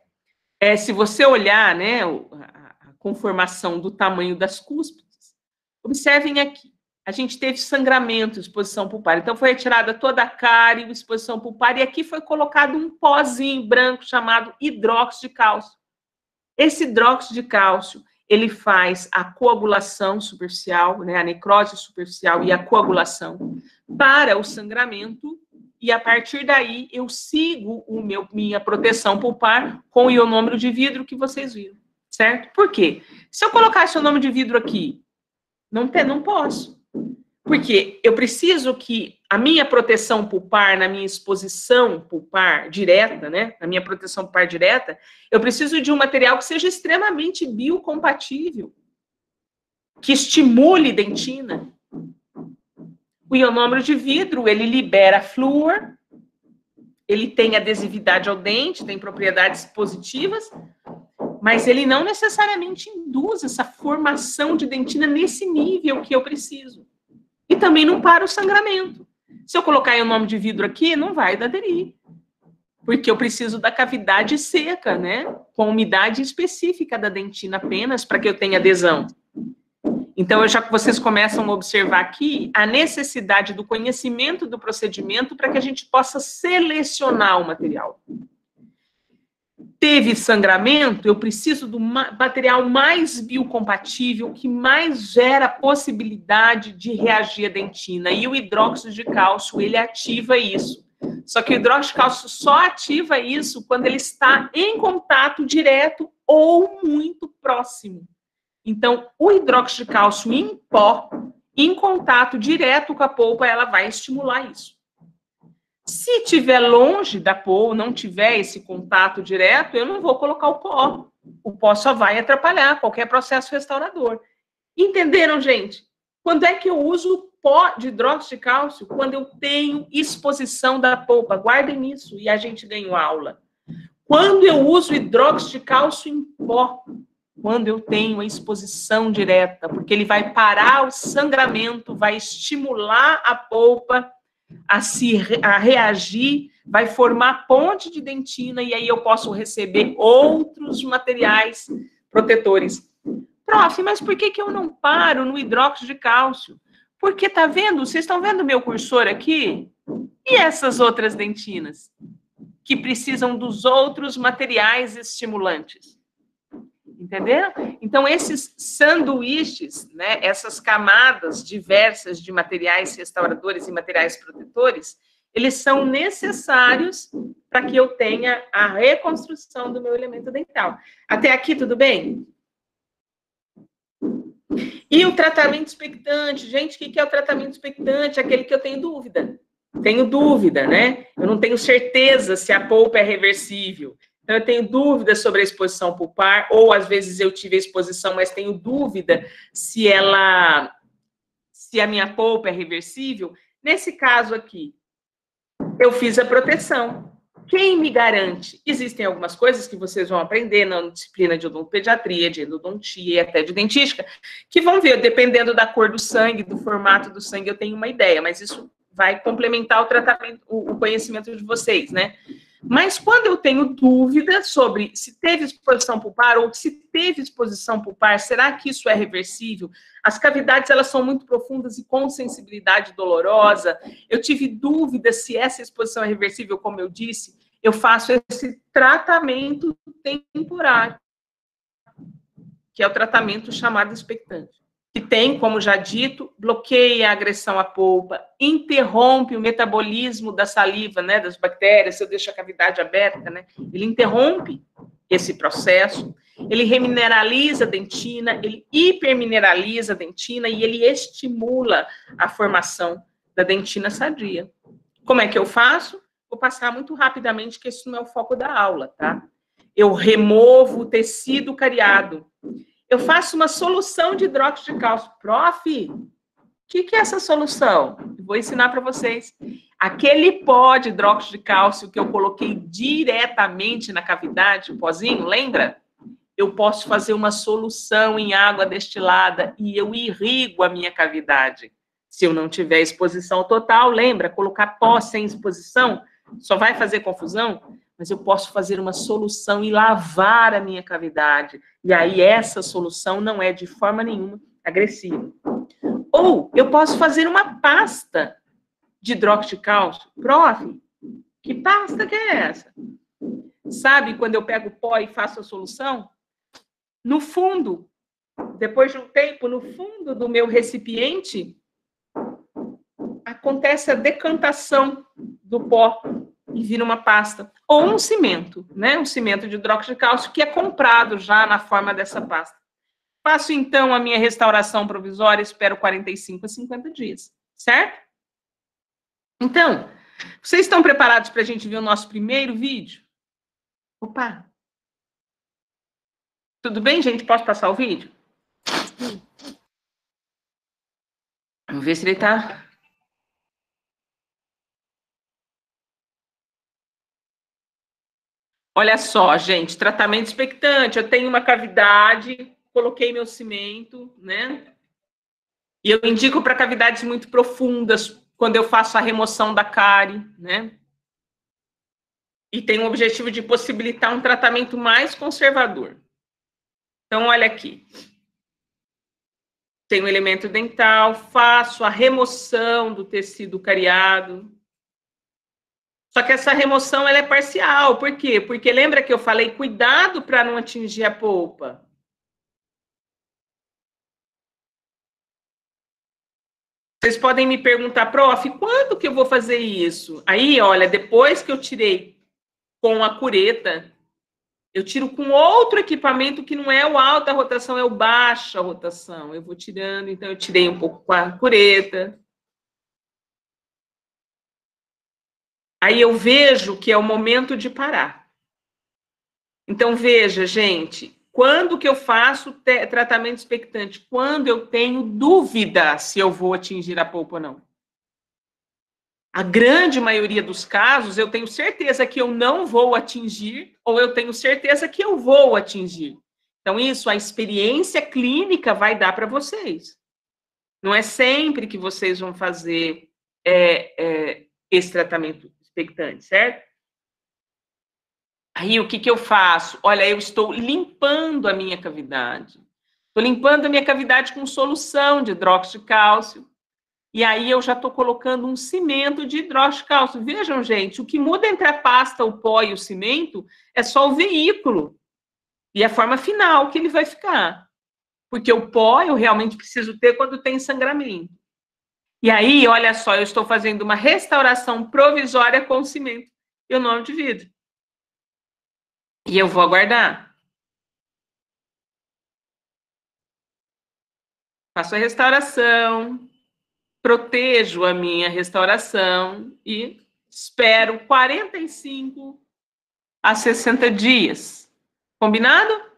se você olhar, né, a conformação do tamanho das cúspides, observem aqui. A gente teve sangramento, exposição pulpar. Então, foi retirada toda a cárie, exposição pulpar, e aqui foi colocado um pozinho branco chamado hidróxido de cálcio. Esse hidróxido de cálcio, ele faz a coagulação superficial, né, a necrose superficial e a coagulação para o sangramento, e a partir daí eu sigo minha proteção pulpar com o ionômero de vidro que vocês viram, certo? Por quê? Se eu colocar esse ionômero de vidro aqui, não posso. Porque eu preciso que a minha proteção pulpar, na minha exposição pulpar direta, né, na minha proteção pulpar direta, eu preciso de um material que seja extremamente biocompatível, que estimule dentina. O ionômero de vidro, ele libera flúor, ele tem adesividade ao dente, tem propriedades positivas, mas ele não necessariamente induz essa formação de dentina nesse nível que eu preciso. E também não para o sangramento. Se eu colocar ionômero de vidro aqui, não vai aderir. Porque eu preciso da cavidade seca, né? Com umidade específica da dentina apenas para que eu tenha adesão. Então, vocês começam a observar aqui a necessidade do conhecimento do procedimento para que a gente possa selecionar o material. Teve sangramento, eu preciso do material mais biocompatível, que mais gera possibilidade de reagir à dentina. E o hidróxido de cálcio, ele ativa isso. Só que o hidróxido de cálcio só ativa isso quando ele está em contato direto ou muito próximo. Então, o hidróxido de cálcio em pó, em contato direto com a polpa, ela vai estimular isso. Se estiver longe da polpa, não tiver esse contato direto, eu não vou colocar o pó. O pó só vai atrapalhar qualquer processo restaurador. Entenderam, gente? Quando é que eu uso o pó de hidróxido de cálcio? Quando eu tenho exposição da polpa. Guardem isso e a gente ganha aula. Quando eu uso hidróxido de cálcio em pó, quando eu tenho a exposição direta, porque ele vai parar o sangramento, vai estimular a polpa a reagir, vai formar ponte de dentina, e aí eu posso receber outros materiais protetores. Prof, mas por que eu não paro no hidróxido de cálcio? Porque, tá vendo? Vocês estão vendo o meu cursor aqui? E essas outras dentinas? Que precisam dos outros materiais estimulantes. Entenderam? Então, esses sanduíches, né, essas camadas diversas de materiais restauradores e materiais protetores, eles são necessários para que eu tenha a reconstrução do meu elemento dental. Até aqui, tudo bem? E o tratamento expectante? Gente, o que é o tratamento expectante? Aquele que eu tenho dúvida. Tenho dúvida, né? Eu não tenho certeza se a polpa é reversível. Eu tenho dúvida sobre a exposição pulpar, ou às vezes eu tive a exposição, mas tenho dúvida se a minha polpa é reversível. Nesse caso aqui, eu fiz a proteção. Quem me garante? Existem algumas coisas que vocês vão aprender na disciplina de odontopediatria, de endodontia e até de dentística, que vão ver, dependendo da cor do sangue, do formato do sangue, eu tenho uma ideia, mas isso vai complementar o tratamento, o conhecimento de vocês, né? Mas quando eu tenho dúvida sobre se teve exposição pulpar ou se teve exposição pulpar, será que isso é reversível? As cavidades, elas são muito profundas e com sensibilidade dolorosa. Eu tive dúvida se essa exposição é reversível, como eu disse. Eu faço esse tratamento temporário, que é o tratamento chamado expectante. Que tem, como já dito, bloqueia a agressão à polpa, interrompe o metabolismo da saliva, né, das bactérias, se eu deixo a cavidade aberta, né, ele interrompe esse processo, ele remineraliza a dentina, ele hipermineraliza a dentina e ele estimula a formação da dentina sadia. Como é que eu faço? Vou passar muito rapidamente, que isso não é o foco da aula, tá? Eu removo o tecido cariado. Eu faço uma solução de hidróxido de cálcio. Prof, o que é essa solução? Vou ensinar para vocês. Aquele pó de hidróxido de cálcio que eu coloquei diretamente na cavidade, o pozinho, lembra? Eu posso fazer uma solução em água destilada e eu irrigo a minha cavidade. Se eu não tiver exposição total, lembra? Colocar pó sem exposição só vai fazer confusão? mas eu posso fazer uma solução e lavar a minha cavidade. E aí essa solução não é de forma nenhuma agressiva. Ou eu posso fazer uma pasta de hidróxido de cálcio. Prof, que pasta que é essa? Sabe quando eu pego o pó e faço a solução? No fundo, depois de um tempo, no fundo do meu recipiente, acontece a decantação do pó e vira uma pasta. Ou um cimento, né? Um cimento de hidróxido de cálcio que é comprado já na forma dessa pasta. Faço, então, a minha restauração provisória, espero 45 a 50 dias, certo? Então, vocês estão preparados para a gente ver o nosso primeiro vídeo? Opa! Tudo bem, gente? Posso passar o vídeo? Vamos ver se ele está... Olha só, gente, tratamento expectante. Eu tenho uma cavidade, coloquei meu cimento, né? E eu indico para cavidades muito profundas, quando eu faço a remoção da cárie, né? E tem o objetivo de possibilitar um tratamento mais conservador. Então, olha aqui. Tem o elemento dental, faço a remoção do tecido cariado. Só que essa remoção ela é parcial. Por quê? Porque lembra que eu falei, cuidado para não atingir a polpa. Vocês podem me perguntar, prof, quando que eu vou fazer isso? Aí, olha, depois que eu tirei com a cureta, eu tiro com outro equipamento que não é o alta rotação, é o baixa rotação. Eu vou tirando, então eu tirei um pouco com a cureta. Aí eu vejo que é o momento de parar. Então, veja, gente, quando que eu faço tratamento expectante? Quando eu tenho dúvida se eu vou atingir a polpa ou não. A grande maioria dos casos, eu tenho certeza que eu não vou atingir, ou eu tenho certeza que eu vou atingir. Então, isso, a experiência clínica vai dar para vocês. Não é sempre que vocês vão fazer esse tratamento expectante, certo? Aí, o que que eu faço? Olha, eu estou limpando a minha cavidade. Estou limpando a minha cavidade com solução de hidróxido de cálcio. E aí eu já estou colocando um cimento de hidróxido de cálcio. Vejam, gente, o que muda entre a pasta, o pó e o cimento é só o veículo e a forma final que ele vai ficar. Porque o pó eu realmente preciso ter quando tem sangramento. E aí, olha só, eu estou fazendo uma restauração provisória com cimento e o nome de vidro. E eu vou aguardar. Faço a restauração, protejo a minha restauração e espero 45 a 60 dias. Combinado?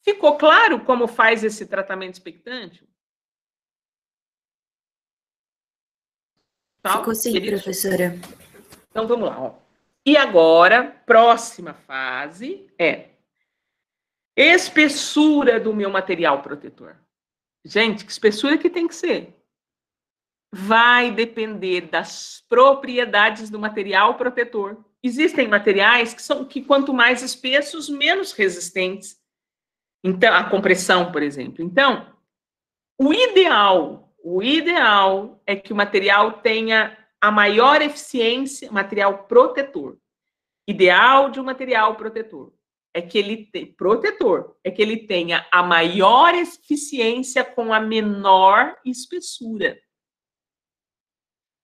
Ficou claro como faz esse tratamento expectante? Ficou sim, professora. Então, vamos lá. Ó. E agora, próxima fase é espessura do meu material protetor. Gente, que espessura que tem que ser? Vai depender das propriedades do material protetor. Existem materiais que quanto mais espessos, menos resistentes. Então, a compressão, por exemplo. Então, o ideal é que o material tenha a maior eficiência, material protetor. Ideal de um material protetor é que ele tenha a maior eficiência com a menor espessura.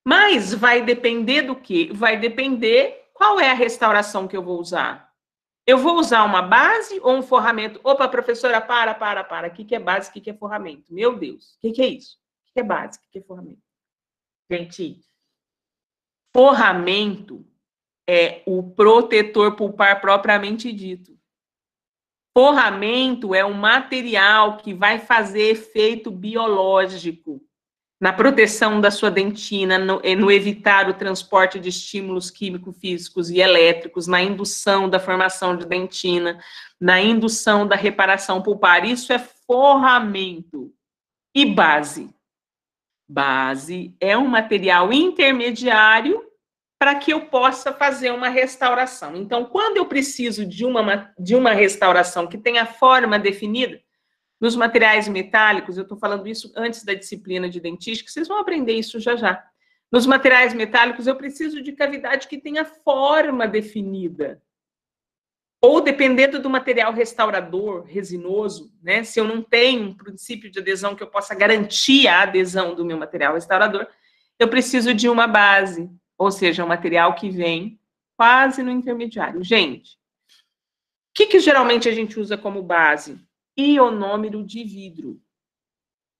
Mas vai depender do quê? Vai depender qual é a restauração que eu vou usar. Eu vou usar uma base ou um forramento? Opa, professora, para. O que é base, o que é forramento? Meu Deus, o que é isso? O que é base, o que é forramento? Gente, forramento é o protetor pulpar propriamente dito. Forramento é um material que vai fazer efeito biológico na proteção da sua dentina, no evitar o transporte de estímulos químico-físicos e elétricos, na indução da formação de dentina, na indução da reparação pulpar. Isso é forramento. E base? Base é um material intermediário para que eu possa fazer uma restauração. Então, quando eu preciso de uma restauração que tenha forma definida, nos materiais metálicos, eu estou falando isso antes da disciplina de dentística, vocês vão aprender isso já já. Nos materiais metálicos, eu preciso de cavidade que tenha forma definida. Ou, dependendo do material restaurador, resinoso, né? Se eu não tenho um princípio de adesão que eu possa garantir a adesão do meu material restaurador, eu preciso de uma base, ou seja, um material que vem quase no intermediário. Gente, o que geralmente a gente usa como base? Ionômero de vidro.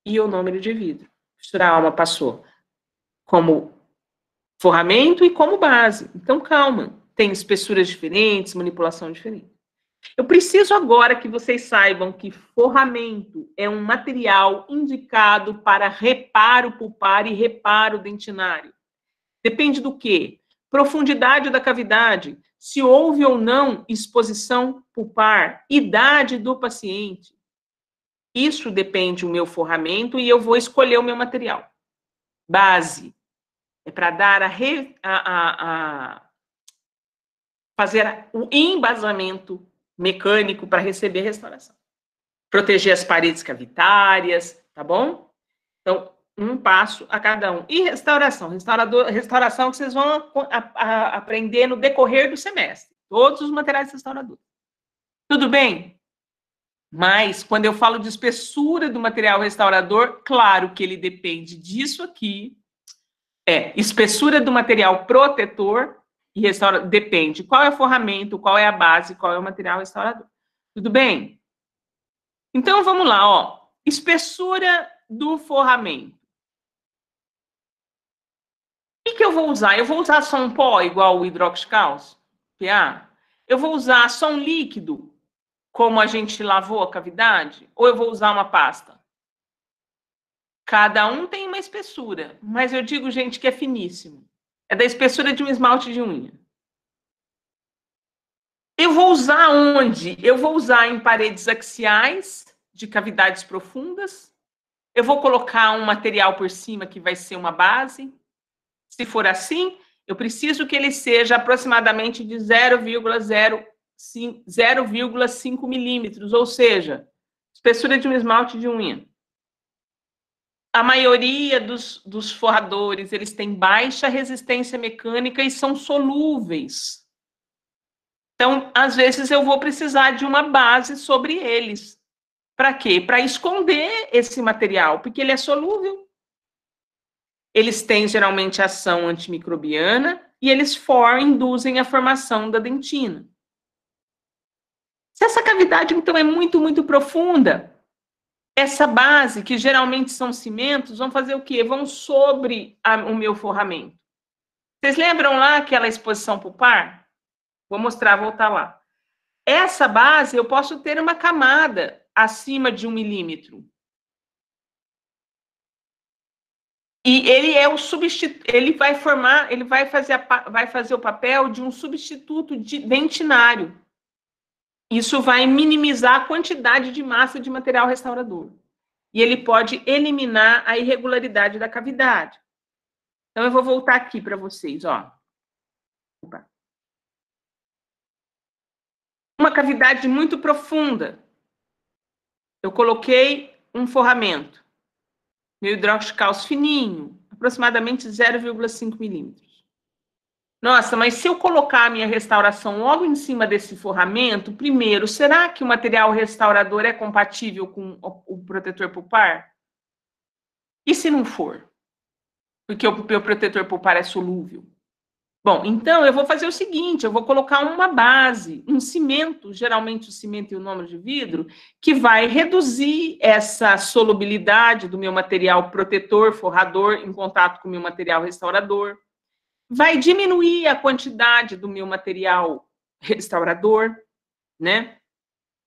Ionômero de vidro. A mistura alma passou como forramento e como base. Então, calma. Tem espessuras diferentes, manipulação diferente. Eu preciso agora que vocês saibam que forramento é um material indicado para reparo pulpar e reparo dentinário. Depende do quê? Profundidade da cavidade, se houve ou não exposição pulpar, idade do paciente. Isso depende do meu forramento e eu vou escolher o meu material. Base é para dar fazer o embasamento mecânico para receber a restauração. Proteger as paredes cavitárias, tá bom? Então, um passo a cada um. E restauração. Restauração que vocês vão aprender no decorrer do semestre. Todos os materiais restauradores. Tudo bem? Mas, quando eu falo de espessura do material restaurador, claro que ele depende disso aqui. Espessura do material protetor e depende qual é o forramento, qual é a base, qual é o material restaurador. Tudo bem? Então, vamos lá, ó. Espessura do forramento. O que eu vou usar? Eu vou usar só um pó igual o hidroxicálcio, PA? Eu vou usar só um líquido, como a gente lavou a cavidade? Ou eu vou usar uma pasta? Cada um tem uma espessura, mas eu digo, gente, que é finíssimo. É da espessura de um esmalte de unha. Eu vou usar onde? Eu vou usar em paredes axiais de cavidades profundas. Eu vou colocar um material por cima que vai ser uma base. Se for assim, eu preciso que ele seja aproximadamente de 0,5 milímetros, ou seja, espessura de um esmalte de unha. A maioria dos forradores, eles têm baixa resistência mecânica e são solúveis. Então, às vezes, eu vou precisar de uma base sobre eles. Para quê? Para esconder esse material, porque ele é solúvel. Eles têm, geralmente, ação antimicrobiana e eles induzem a formação da dentina. Se essa cavidade, então, é muito, muito profunda, essa base, que geralmente são cimentos, vão fazer o quê? Vão sobre o meu forramento. Vocês lembram lá aquela exposição pulpar? Vou mostrar, voltar lá. Essa base, eu posso ter uma camada acima de 1 milímetro. E ele é o substituto, ele vai fazer o papel de um substituto dentinário. Isso vai minimizar a quantidade de massa de material restaurador. E ele pode eliminar a irregularidade da cavidade. Então, eu vou voltar aqui para vocês, ó. Opa. Uma cavidade muito profunda. Eu coloquei um forramento. Meu hidroxicálcio fininho, aproximadamente 0,5 milímetros. Nossa, mas se eu colocar a minha restauração logo em cima desse forramento, primeiro, será que o material restaurador é compatível com o protetor pulpar? E se não for? Porque o meu protetor pulpar é solúvel. Bom, então eu vou fazer o seguinte, eu vou colocar uma base, um cimento, geralmente o cimento e o ionômero de vidro, que vai reduzir essa solubilidade do meu material protetor, forrador, em contato com o meu material restaurador. Vai diminuir a quantidade do meu material restaurador, né?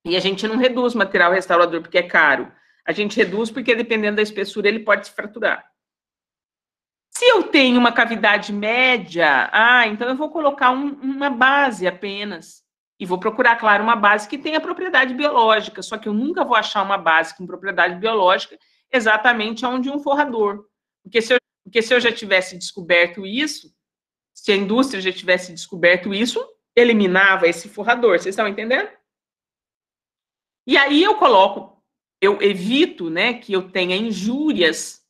E a gente não reduz material restaurador porque é caro. A gente reduz porque, dependendo da espessura, ele pode se fraturar. Se eu tenho uma cavidade média, então eu vou colocar uma base apenas. E vou procurar, claro, uma base que tenha propriedade biológica. Só que eu nunca vou achar uma base com propriedade biológica exatamente onde um forrador. Porque se eu já tivesse descoberto isso, Se a indústria já tivesse descoberto isso, eliminava esse forrador, vocês estão entendendo? E aí eu evito, né, que eu tenha injúrias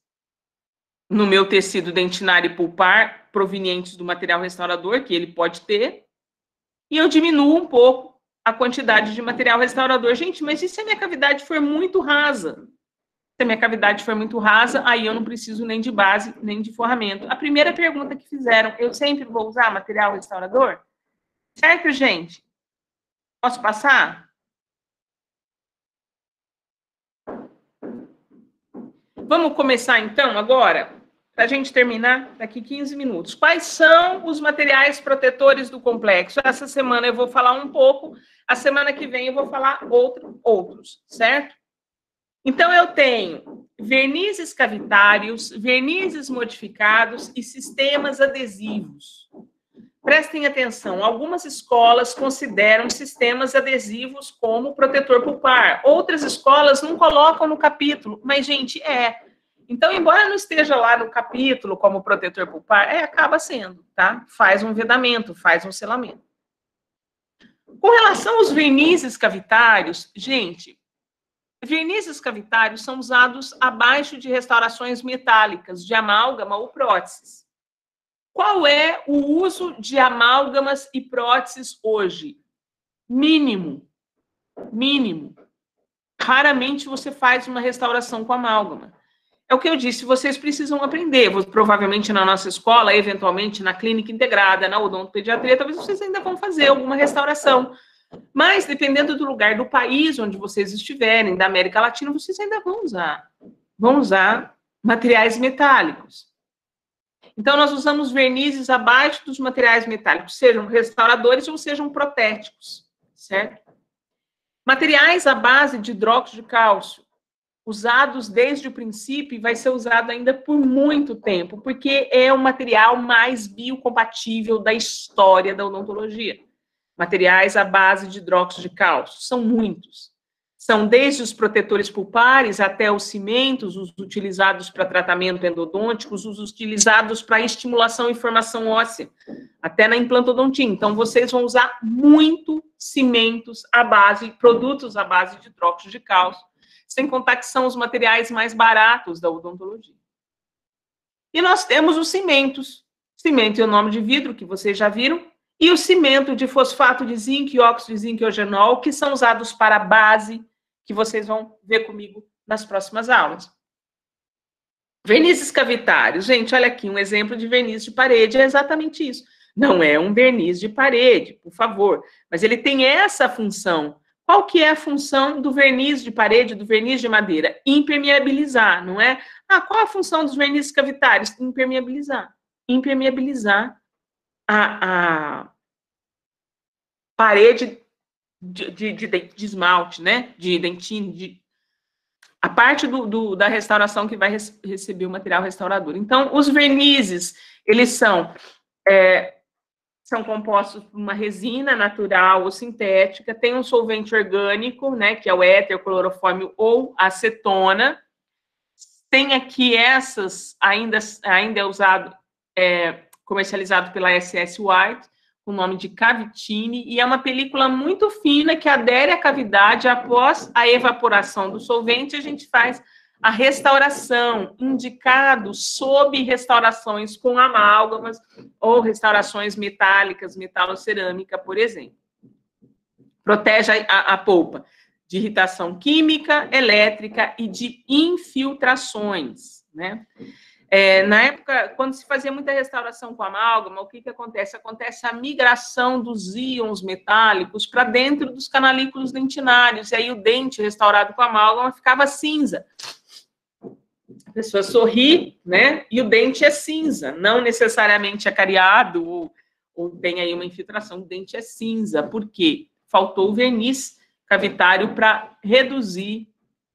no meu tecido dentinário e pulpar provenientes do material restaurador, que ele pode ter, e eu diminuo um pouco a quantidade de material restaurador. Gente, mas e se a minha cavidade for muito rasa? Se a minha cavidade for muito rasa, aí eu não preciso nem de base, nem de forramento. A primeira pergunta que fizeram, eu sempre vou usar material restaurador? Certo, gente? Posso passar? Vamos começar, então, agora, para a gente terminar daqui 15 minutos. Quais são os materiais protetores do complexo? Essa semana eu vou falar um pouco, a semana que vem eu vou falar outros, certo? Então, eu tenho vernizes cavitários, vernizes modificados e sistemas adesivos. Prestem atenção, algumas escolas consideram sistemas adesivos como protetor pulpar. Outras escolas não colocam no capítulo, mas, gente, Então, embora não esteja lá no capítulo como protetor pulpar, acaba sendo, tá? Faz um vedamento, faz um selamento. Com relação aos vernizes cavitários, gente, vernizes cavitários são usados abaixo de restaurações metálicas, de amálgama ou próteses. Qual é o uso de amálgamas e próteses hoje? Mínimo. Raramente você faz uma restauração com amálgama. É o que eu disse, vocês precisam aprender. Provavelmente na nossa escola, eventualmente na clínica integrada, na odontopediatria, talvez vocês ainda vão fazer alguma restauração. Mas, dependendo do lugar do país onde vocês estiverem, da América Latina, vocês ainda vão usar materiais metálicos. Então, nós usamos vernizes abaixo dos materiais metálicos, sejam restauradores ou sejam protéticos, certo? Materiais à base de hidróxido de cálcio, usados desde o princípio e vai ser usado ainda por muito tempo, porque é o material mais biocompatível da história da odontologia. Materiais à base de hidróxido de cálcio, são muitos. São desde os protetores pulpares até os cimentos, os utilizados para tratamento endodôntico, os utilizados para estimulação e formação óssea, até na implantodontia. Então, vocês vão usar muito cimentos produtos à base de hidróxido de cálcio, sem contar que são os materiais mais baratos da odontologia. E nós temos os cimentos. Cimento é o nome de vidro, que vocês já viram, e o cimento de fosfato de zinco e óxido de zinco e eugenol, que são usados para a base, que vocês vão ver comigo nas próximas aulas. Vernizes cavitários. Gente, olha aqui, um exemplo de verniz de parede é exatamente isso. Não é um verniz de parede, por favor, mas ele tem essa função. Qual que é a função do verniz de parede, do verniz de madeira? Impermeabilizar, não é? Qual a função dos vernizes cavitários? Impermeabilizar. Impermeabilizar a parede de esmalte, né? De dentina, a parte da restauração que vai receber o material restaurador. Então, os vernizes, eles são compostos por uma resina natural ou sintética, tem um solvente orgânico, né, que é o éter, clorofórmio ou acetona. Tem aqui ainda é usado, comercializado pela SS White, com o nome de Cavitine, e é uma película muito fina que adere à cavidade. Após a evaporação do solvente, a gente faz a restauração, indicado sob restaurações com amálgamas ou restaurações metálicas, metalocerâmica, por exemplo. Protege a polpa de irritação química, elétrica e de infiltrações, né? Na época, quando se fazia muita restauração com amálgama, o que acontece? Acontece a migração dos íons metálicos para dentro dos canalículos dentinários, e aí o dente restaurado com amálgama ficava cinza. A pessoa sorri, né? E o dente é cinza, não necessariamente acariado ou tem aí uma infiltração, o dente é cinza. Por quê? Faltou o verniz cavitário para reduzir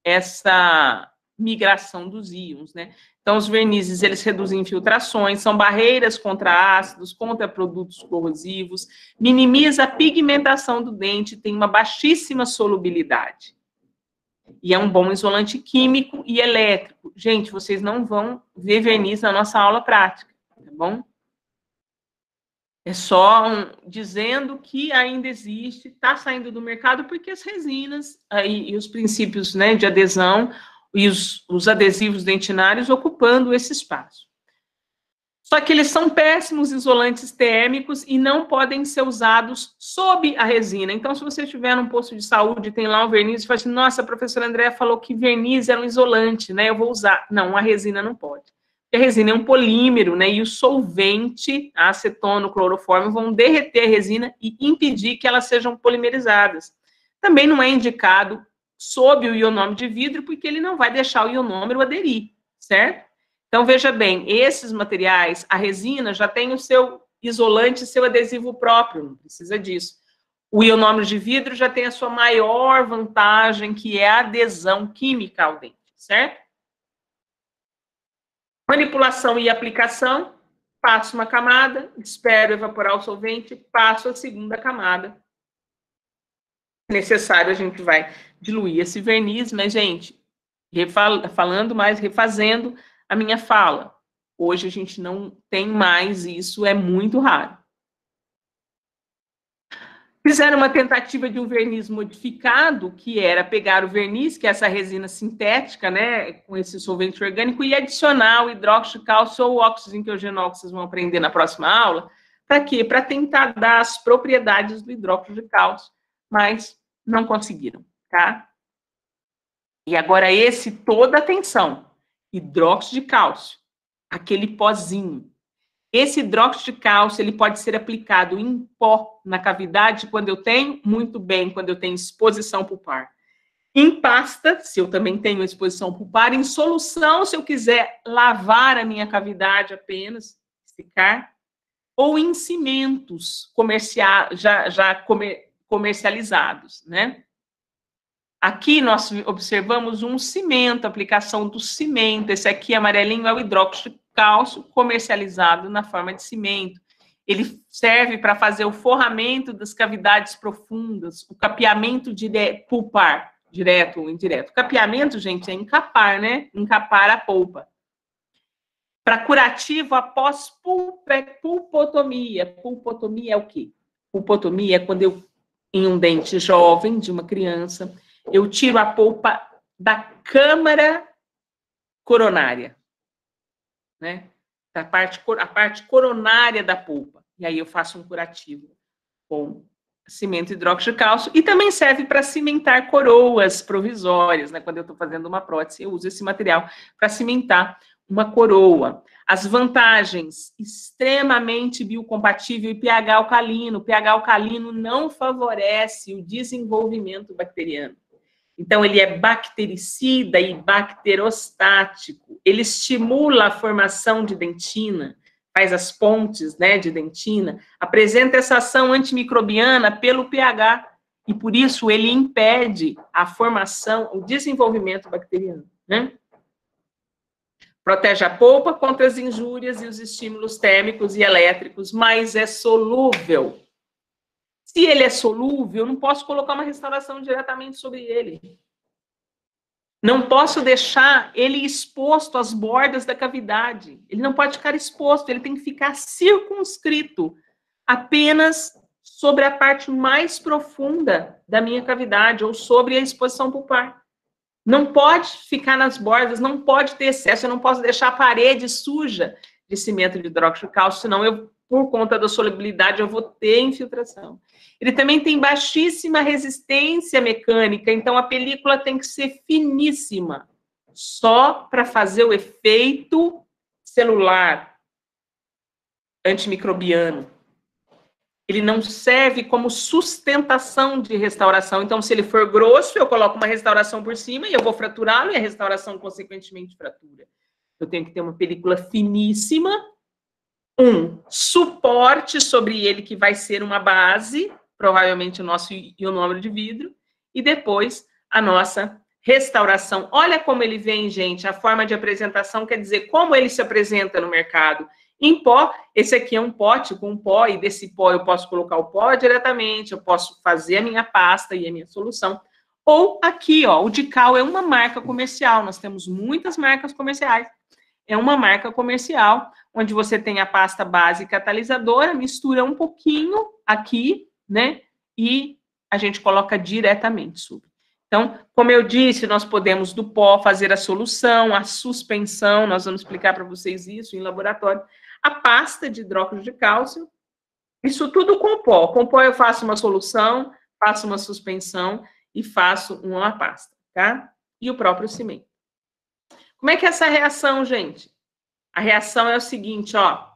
essa migração dos íons, né? Então, os vernizes, eles reduzem infiltrações, são barreiras contra ácidos, contra produtos corrosivos, minimiza a pigmentação do dente, tem uma baixíssima solubilidade. E é um bom isolante químico e elétrico. Gente, vocês não vão ver verniz na nossa aula prática, tá bom? É só dizendo que ainda existe, está saindo do mercado, porque as resinas e os princípios, né, de adesão e os adesivos dentinários ocupando esse espaço. Só que eles são péssimos isolantes térmicos e não podem ser usados sob a resina. Então, se você estiver num posto de saúde, tem lá um verniz e fala assim, nossa, a professora Andréa falou que verniz era um isolante, né? Eu vou usar. Não, a resina não pode. Porque a resina é um polímero, né? E o solvente, a acetona, o cloroformo, vão derreter a resina e impedir que elas sejam polimerizadas. Também não é indicado sob o ionômero de vidro, porque ele não vai deixar o ionômero aderir, certo? Então, veja bem, esses materiais, a resina já tem o seu isolante, seu adesivo próprio, não precisa disso. O ionômero de vidro já tem a sua maior vantagem, que é a adesão química ao dente, certo? Manipulação e aplicação, passo uma camada, espero evaporar o solvente, passo a segunda camada. Se necessário, a gente vai diluir esse verniz, mas, gente, falando mais, refazendo a minha fala. Hoje a gente não tem mais isso, é muito raro. Fizeram uma tentativa de um verniz modificado, que era pegar o verniz, que é essa resina sintética, né, com esse solvente orgânico, e adicionar o hidróxido de cálcio ou o óxido de zinc-eugenol, que vocês vão aprender na próxima aula. Para quê? Para tentar dar as propriedades do hidróxido de cálcio, mas não conseguiram, tá? E agora toda atenção, hidróxido de cálcio, aquele pozinho. Esse hidróxido de cálcio, ele pode ser aplicado em pó na cavidade quando eu tenho, muito bem, quando eu tenho exposição pulpar. Em pasta, se eu também tenho exposição pulpar, em solução, se eu quiser lavar a minha cavidade apenas, secar, ou em cimentos comercializados, né? Aqui nós observamos um cimento, aplicação do cimento. Esse aqui amarelinho é o hidróxido de cálcio comercializado na forma de cimento. Ele serve para fazer o forramento das cavidades profundas, o capeamento pulpar, direto ou indireto. O capeamento, gente, é encapar, né? Encapar a polpa. Para curativo após pulpotomia. Pulpotomia é o quê? Pulpotomia é quando eu, em um dente jovem de uma criança, eu tiro a polpa da câmara coronária, né? A parte coronária da polpa. E aí eu faço um curativo com cimento hidróxido de cálcio. E também serve para cimentar coroas provisórias, né? Quando eu estou fazendo uma prótese, eu uso esse material para cimentar uma coroa. As vantagens, extremamente biocompatível e pH alcalino. O pH alcalino não favorece o desenvolvimento bacteriano. Então, ele é bactericida e bacterostático. Ele estimula a formação de dentina, faz as pontes, né, de dentina, apresenta essa ação antimicrobiana pelo pH, e por isso ele impede a formação, o desenvolvimento bacteriano, né? Protege a polpa contra as injúrias e os estímulos térmicos e elétricos, mas é solúvel. Se ele é solúvel, eu não posso colocar uma restauração diretamente sobre ele. Não posso deixar ele exposto às bordas da cavidade. Ele não pode ficar exposto, ele tem que ficar circunscrito apenas sobre a parte mais profunda da minha cavidade ou sobre a exposição pulpar. Não pode ficar nas bordas, não pode ter excesso, eu não posso deixar a parede suja de cimento de hidróxido de cálcio, senão eu, por conta da solubilidade, eu vou ter infiltração. Ele também tem baixíssima resistência mecânica, então a película tem que ser finíssima, só para fazer o efeito celular antimicrobiano. Ele não serve como sustentação de restauração. Então, se ele for grosso, eu coloco uma restauração por cima e eu vou fraturá-lo e a restauração, consequentemente, fratura. Eu tenho que ter uma película finíssima, um suporte sobre ele que vai ser uma base, provavelmente o nosso ionômero de vidro, e depois a nossa restauração. Olha como ele vem, gente, a forma de apresentação, quer dizer, como ele se apresenta no mercado. Em pó, esse aqui é um pote com pó, e desse pó eu posso colocar o pó diretamente, eu posso fazer a minha pasta e a minha solução. Ou aqui, ó, o Dical é uma marca comercial, nós temos muitas marcas comerciais. É uma marca comercial, onde você tem a pasta base catalisadora, mistura um pouquinho aqui, né? E a gente coloca diretamente sobre. Então, como eu disse, nós podemos do pó fazer a solução, a suspensão, nós vamos explicar para vocês isso em laboratório. A pasta de hidróxido de cálcio, isso tudo com pó. Com pó eu faço uma solução, faço uma suspensão e faço uma pasta, tá? E o próprio cimento. Como é que é essa reação, gente? A reação é o seguinte, ó.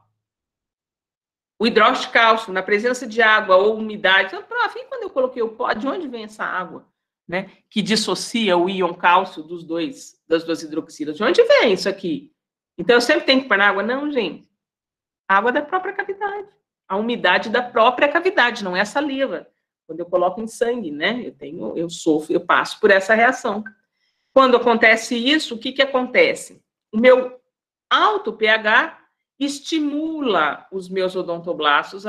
O hidróxido de cálcio, na presença de água ou umidade. Então, prof, e quando eu coloquei o pó, de onde vem essa água? Né? Que dissocia o íon cálcio das duas hidroxilas. De onde vem isso aqui? Então, eu sempre tenho que pôr na água? Não, gente. Água da própria cavidade. A umidade da própria cavidade, não é a saliva. Quando eu coloco em sangue, né? Eu passo por essa reação. Quando acontece isso, o que acontece? O meu alto pH estimula os meus odontoblastos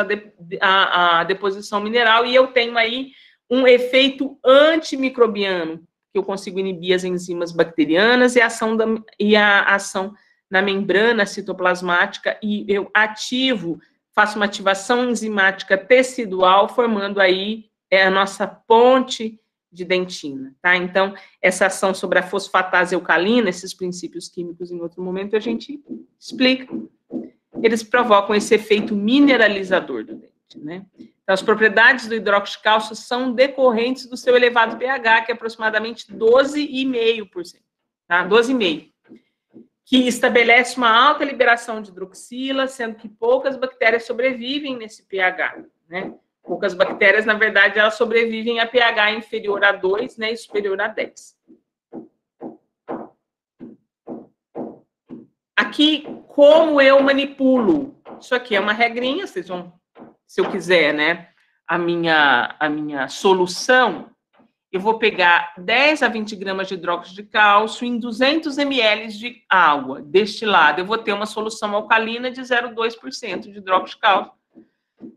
a deposição mineral e eu tenho aí um efeito antimicrobiano, que eu consigo inibir as enzimas bacterianas e a ação na membrana citoplasmática e eu faço uma ativação enzimática tecidual, formando aí a nossa ponte de dentina, tá? Então, essa ação sobre a fosfatase alcalina, esses princípios químicos, em outro momento, a gente explica. Eles provocam esse efeito mineralizador do dente, né? Então, as propriedades do hidróxido de cálcio são decorrentes do seu elevado pH, que é aproximadamente 12,5%, tá? 12,5%, que estabelece uma alta liberação de hidroxila, sendo que poucas bactérias sobrevivem nesse pH, né? Poucas bactérias, na verdade, elas sobrevivem a pH inferior a 2, né, e superior a 10. Aqui, como eu manipulo? Isso aqui é uma regrinha, vocês vão, se eu quiser, né, a minha solução, eu vou pegar 10 a 20 gramas de hidróxido de cálcio em 200 ml de água destilada. Eu vou ter uma solução alcalina de 0,2% de hidróxido de cálcio,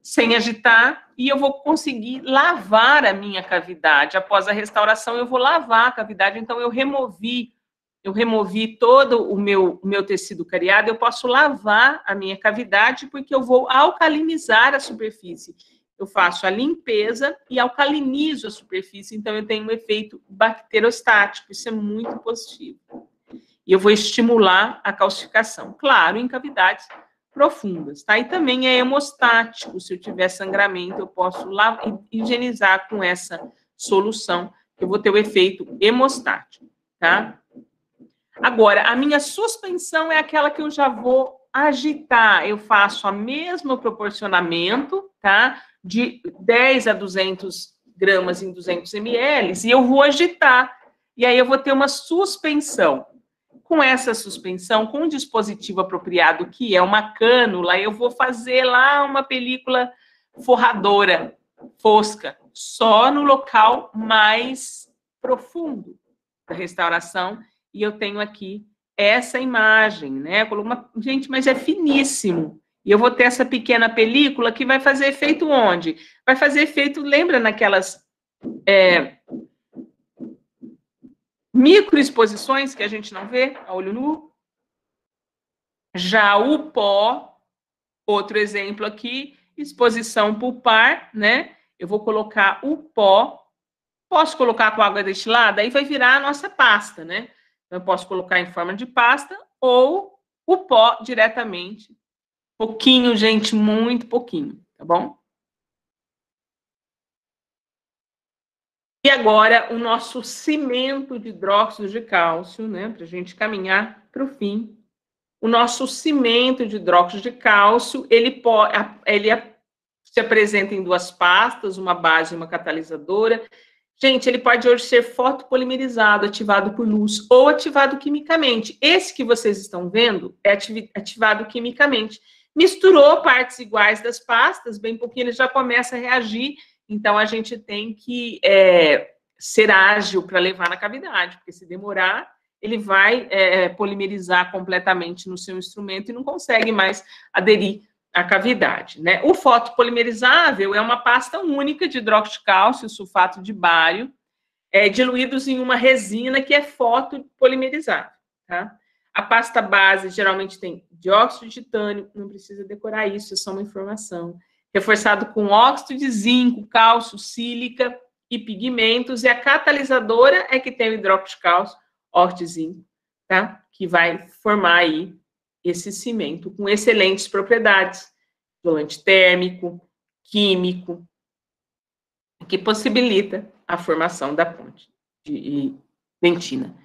sem agitar, e eu vou conseguir lavar a minha cavidade. Após a restauração, eu vou lavar a cavidade, então eu removi todo o meu tecido cariado, eu posso lavar a minha cavidade, porque eu vou alcalinizar a superfície. Eu faço a limpeza e alcalinizo a superfície, então eu tenho um efeito bacterostático, isso é muito positivo. E eu vou estimular a calcificação, claro, em cavidades profundas, tá? E também é hemostático, se eu tiver sangramento, eu posso higienizar com essa solução, que eu vou ter o efeito hemostático, tá? Agora, a minha suspensão é aquela que eu já vou agitar, eu faço o mesmo proporcionamento, tá? De 10 a 200 gramas em 200 ml, e eu vou agitar, e aí eu vou ter uma suspensão. Com essa suspensão, com um dispositivo apropriado, que é uma cânula, eu vou fazer lá uma película forradora, fosca, só no local mais profundo da restauração, e eu tenho aqui essa imagem, né? Gente, mas é finíssimo. E eu vou ter essa pequena película que vai fazer efeito onde? Vai fazer efeito, lembra naquelas microexposições que a gente não vê a olho nu? Já o pó, outro exemplo aqui, exposição pulpar, né? Eu vou colocar o pó, posso colocar com água destilada, aí vai virar a nossa pasta, né? Então, eu posso colocar em forma de pasta ou o pó diretamente. Pouquinho, gente, muito pouquinho, tá bom? E agora, o nosso cimento de hidróxido de cálcio, né? Para a gente caminhar para o fim. O nosso cimento de hidróxido de cálcio, ele se apresenta em duas pastas, uma base e uma catalisadora. Gente, ele pode hoje ser fotopolimerizado, ativado por luz, ou ativado quimicamente. Esse que vocês estão vendo é ativado quimicamente. Misturou partes iguais das pastas, bem pouquinho ele já começa a reagir. Então, a gente tem que ser ágil para levar na cavidade, porque se demorar, ele vai polimerizar completamente no seu instrumento e não consegue mais aderir à cavidade, né? O fotopolimerizável é uma pasta única de hidróxido de cálcio e sulfato de bário, diluídos em uma resina que é fotopolimerizável, tá? A pasta base geralmente tem dióxido de titânio, não precisa decorar isso, é só uma informação. Reforçado com óxido de zinco, cálcio, sílica e pigmentos. E a catalisadora é que tem o hidróxido de cálcio, óxido de zinco, tá? Que vai formar aí esse cimento com excelentes propriedades. Isolante térmico, químico, que possibilita a formação da ponte de dentina.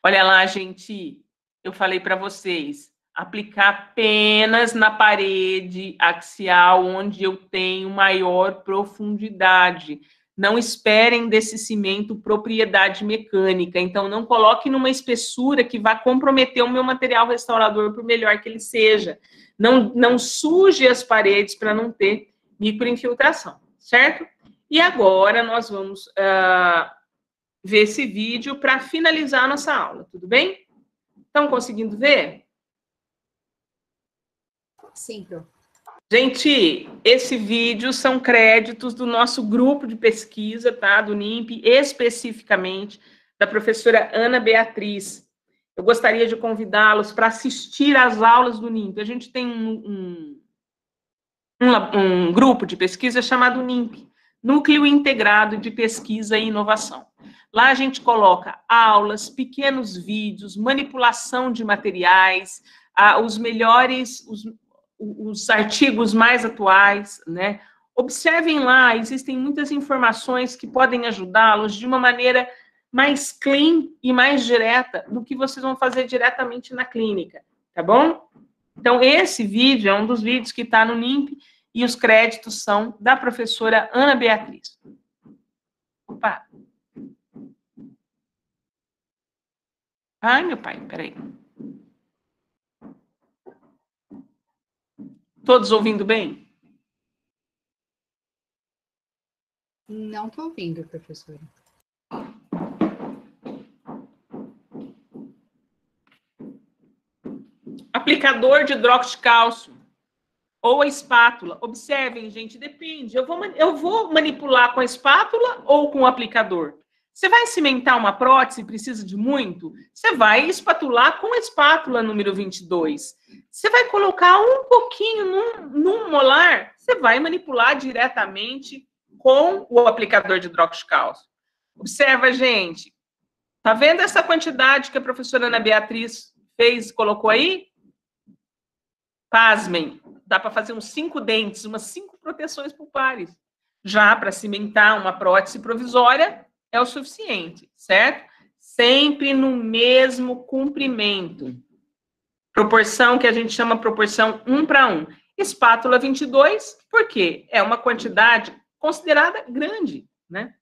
Olha lá, gente, eu falei para vocês, aplicar apenas na parede axial, onde eu tenho maior profundidade. Não esperem desse cimento propriedade mecânica, então não coloque numa espessura que vai comprometer o meu material restaurador, por melhor que ele seja. Não suje as paredes para não ter microinfiltração, certo? E agora nós vamos ver esse vídeo para finalizar a nossa aula, tudo bem? Estão conseguindo ver? Sim, Pro. Gente, esse vídeo são créditos do nosso grupo de pesquisa, tá? Do NIMP, especificamente da professora Ana Beatriz. Eu gostaria de convidá-los para assistir às aulas do NIMP. A gente tem um grupo de pesquisa chamado NIMP, Núcleo Integrado de Pesquisa e Inovação. Lá a gente coloca aulas, pequenos vídeos, manipulação de materiais, os melhores, os artigos mais atuais, né? Observem lá, existem muitas informações que podem ajudá-los de uma maneira mais clean e mais direta do que vocês vão fazer diretamente na clínica, tá bom? Então, esse vídeo é um dos vídeos que está no NIMP e os créditos são da professora Ana Beatriz. Opa! Ai, meu pai, peraí. Todos ouvindo bem? Não estou ouvindo, professora. Aplicador de hidróxido de cálcio ou a espátula. Observem, gente, depende. Eu vou manipular com a espátula ou com o aplicador? Você vai cimentar uma prótese e precisa de muito? Você vai espatular com a espátula número 22. Você vai colocar um pouquinho num molar, você vai manipular diretamente com o aplicador de hidróxido de cálcio. Observa, gente. Tá vendo essa quantidade que a professora Ana Beatriz fez, colocou aí? Pasmem, dá para fazer uns 5 dentes, umas 5 proteções pulpares. Já para cimentar uma prótese provisória é o suficiente, certo? Sempre no mesmo comprimento. Proporção que a gente chama proporção 1:1. Espátula 22, por quê? É uma quantidade considerada grande, né?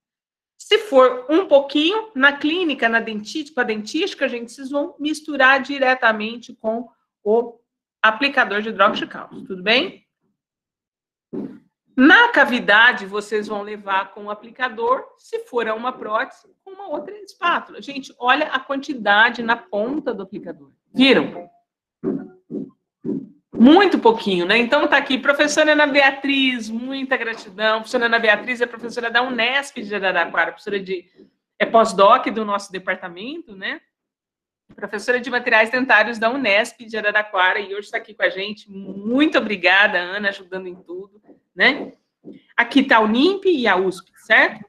Se for um pouquinho, na clínica, com a dentística, gente, vocês vão misturar diretamente com o aplicador de hidróxido de cálcio, tudo bem? Na cavidade, vocês vão levar com o aplicador, se for uma prótese, com uma outra espátula. Gente, olha a quantidade na ponta do aplicador. Viram? Muito pouquinho, né? Então, tá aqui, professora Ana Beatriz, muita gratidão. Professora Ana Beatriz é professora da Unesp de Araraquara, professora é pós-doc do nosso departamento, né? Professora de materiais dentários da Unesp de Araraquara, e hoje está aqui com a gente. Muito obrigada, Ana, ajudando em tudo, né? Aqui está o NIMP e a USP, certo?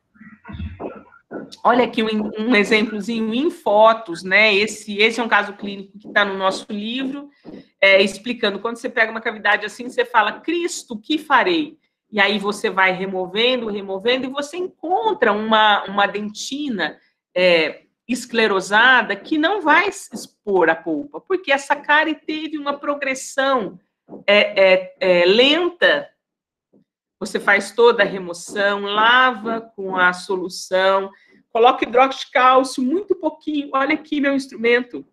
Olha aqui um exemplozinho em fotos, né? Esse é um caso clínico que está no nosso livro, explicando, quando você pega uma cavidade assim, você fala, Cristo, que farei? E aí você vai removendo, e você encontra uma dentina esclerosada que não vai expor a polpa, porque essa cárie teve uma progressão lenta. Você faz toda a remoção, lava com a solução, coloca hidróxido de cálcio, muito pouquinho. Olha aqui meu instrumento.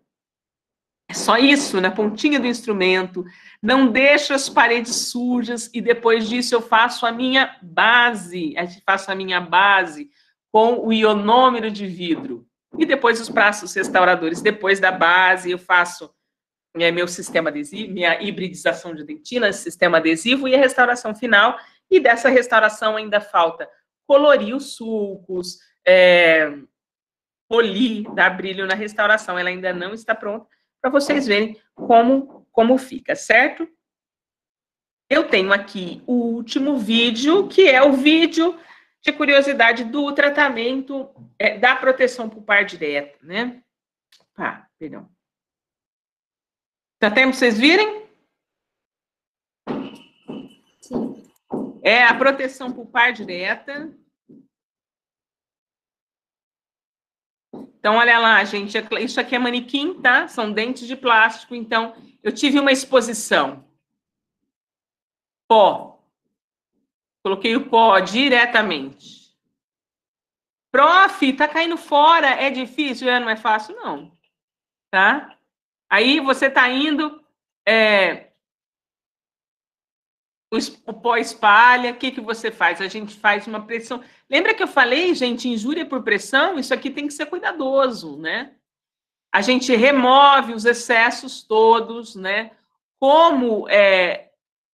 É só isso, na pontinha do instrumento. Não deixo as paredes sujas e depois disso eu faço a minha base. Com o ionômero de vidro. E depois os braços restauradores. Depois da base eu faço meu sistema adesivo, minha hibridização de dentina, sistema adesivo e a restauração final. E dessa restauração ainda falta colorir os sulcos, polir, dar brilho na restauração. Ela ainda não está pronta, para vocês verem como fica, certo? Eu tenho aqui o último vídeo, que é o vídeo de curiosidade do tratamento da proteção pulpar direta, né? Perdão. Dá tempo para vocês virem? Sim. É a proteção pulpar direta. Então, olha lá, gente, isso aqui é manequim, tá? São dentes de plástico. Então, eu tive uma exposição. Pó. Coloquei o pó diretamente. Prof, tá caindo fora, é difícil? Não é fácil, não. Tá? Aí, você tá indo... O pó espalha, o que você faz? A gente faz uma pressão. Lembra que eu falei, gente, injúria por pressão? Isso aqui tem que ser cuidadoso, né? A gente remove os excessos todos, né? Como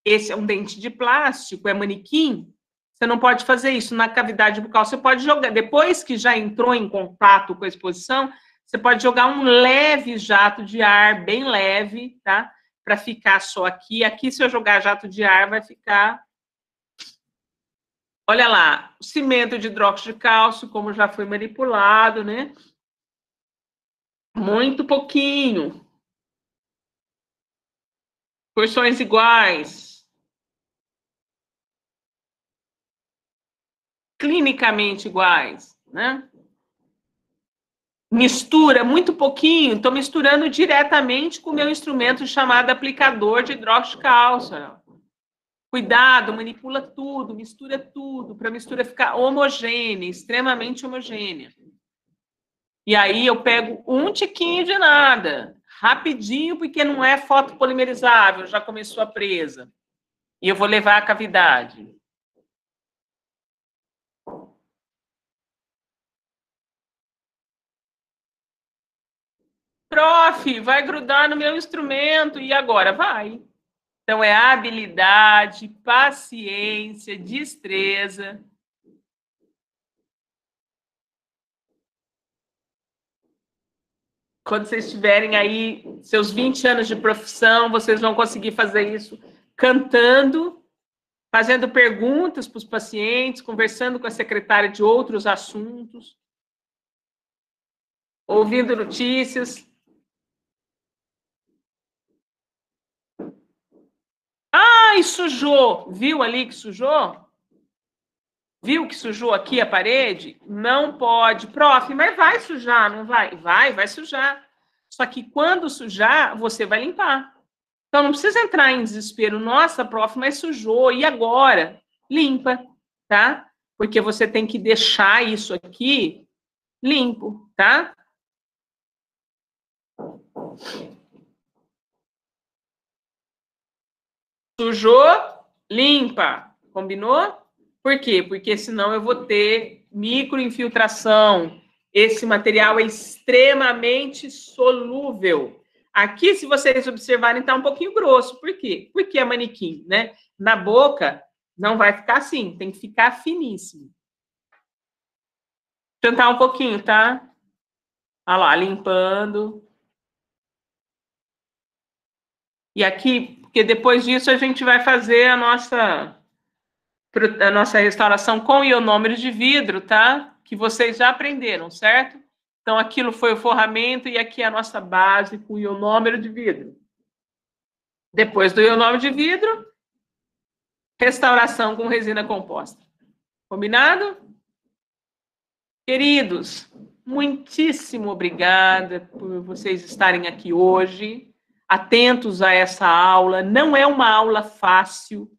esse é um dente de plástico, é manequim, você não pode fazer isso na cavidade bucal. Você pode jogar, depois que já entrou em contato com a exposição, você pode jogar um leve jato de ar, bem leve, tá? Para ficar só aqui. Aqui, se eu jogar jato de ar, vai ficar... Olha lá, o cimento de hidróxido de cálcio, como já foi manipulado, né? Muito pouquinho. Porções iguais. Clinicamente iguais, né? Mistura muito pouquinho, estou misturando diretamente com o meu instrumento chamado aplicador de hidróxido de cálcio. Cuidado, manipula tudo, mistura tudo, para a mistura ficar homogênea, extremamente homogênea. E aí eu pego um tiquinho de nada, rapidinho, porque não é fotopolimerizável, já começou a presa. E eu vou levar a cavidade. Prof, vai grudar no meu instrumento, e agora? Vai. Então, é habilidade, paciência, destreza. Quando vocês tiverem aí seus 20 anos de profissão, vocês vão conseguir fazer isso cantando, fazendo perguntas para os pacientes, conversando com a secretária de outros assuntos, ouvindo notícias. Ai, sujou! Viu ali que sujou? Viu que sujou aqui a parede? Não pode. Prof, mas vai sujar, não vai? Vai sujar. Só que quando sujar, você vai limpar. Então, não precisa entrar em desespero. Nossa, prof, mas sujou. E agora? Limpa, tá? Porque você tem que deixar isso aqui limpo, tá? Sujou, limpa. Combinou? Por quê? Porque senão eu vou ter microinfiltração. Esse material é extremamente solúvel. Aqui, se vocês observarem, está um pouquinho grosso. Por quê? Porque é manequim, né? Na boca, não vai ficar assim. Tem que ficar finíssimo. Tentar um pouquinho, tá? Olha lá, limpando. E aqui, porque depois disso a gente vai fazer a nossa restauração com ionômero de vidro, tá? Que vocês já aprenderam, certo? Então, aquilo foi o forramento e aqui é a nossa base com ionômero de vidro. Depois do ionômero de vidro, restauração com resina composta. Combinado? Queridos, muitíssimo obrigada por vocês estarem aqui hoje, atentos a essa aula. Não é uma aula fácil,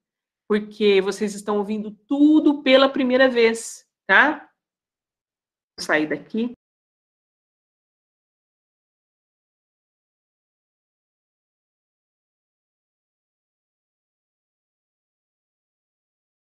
porque vocês estão ouvindo tudo pela primeira vez, tá? Vou sair daqui.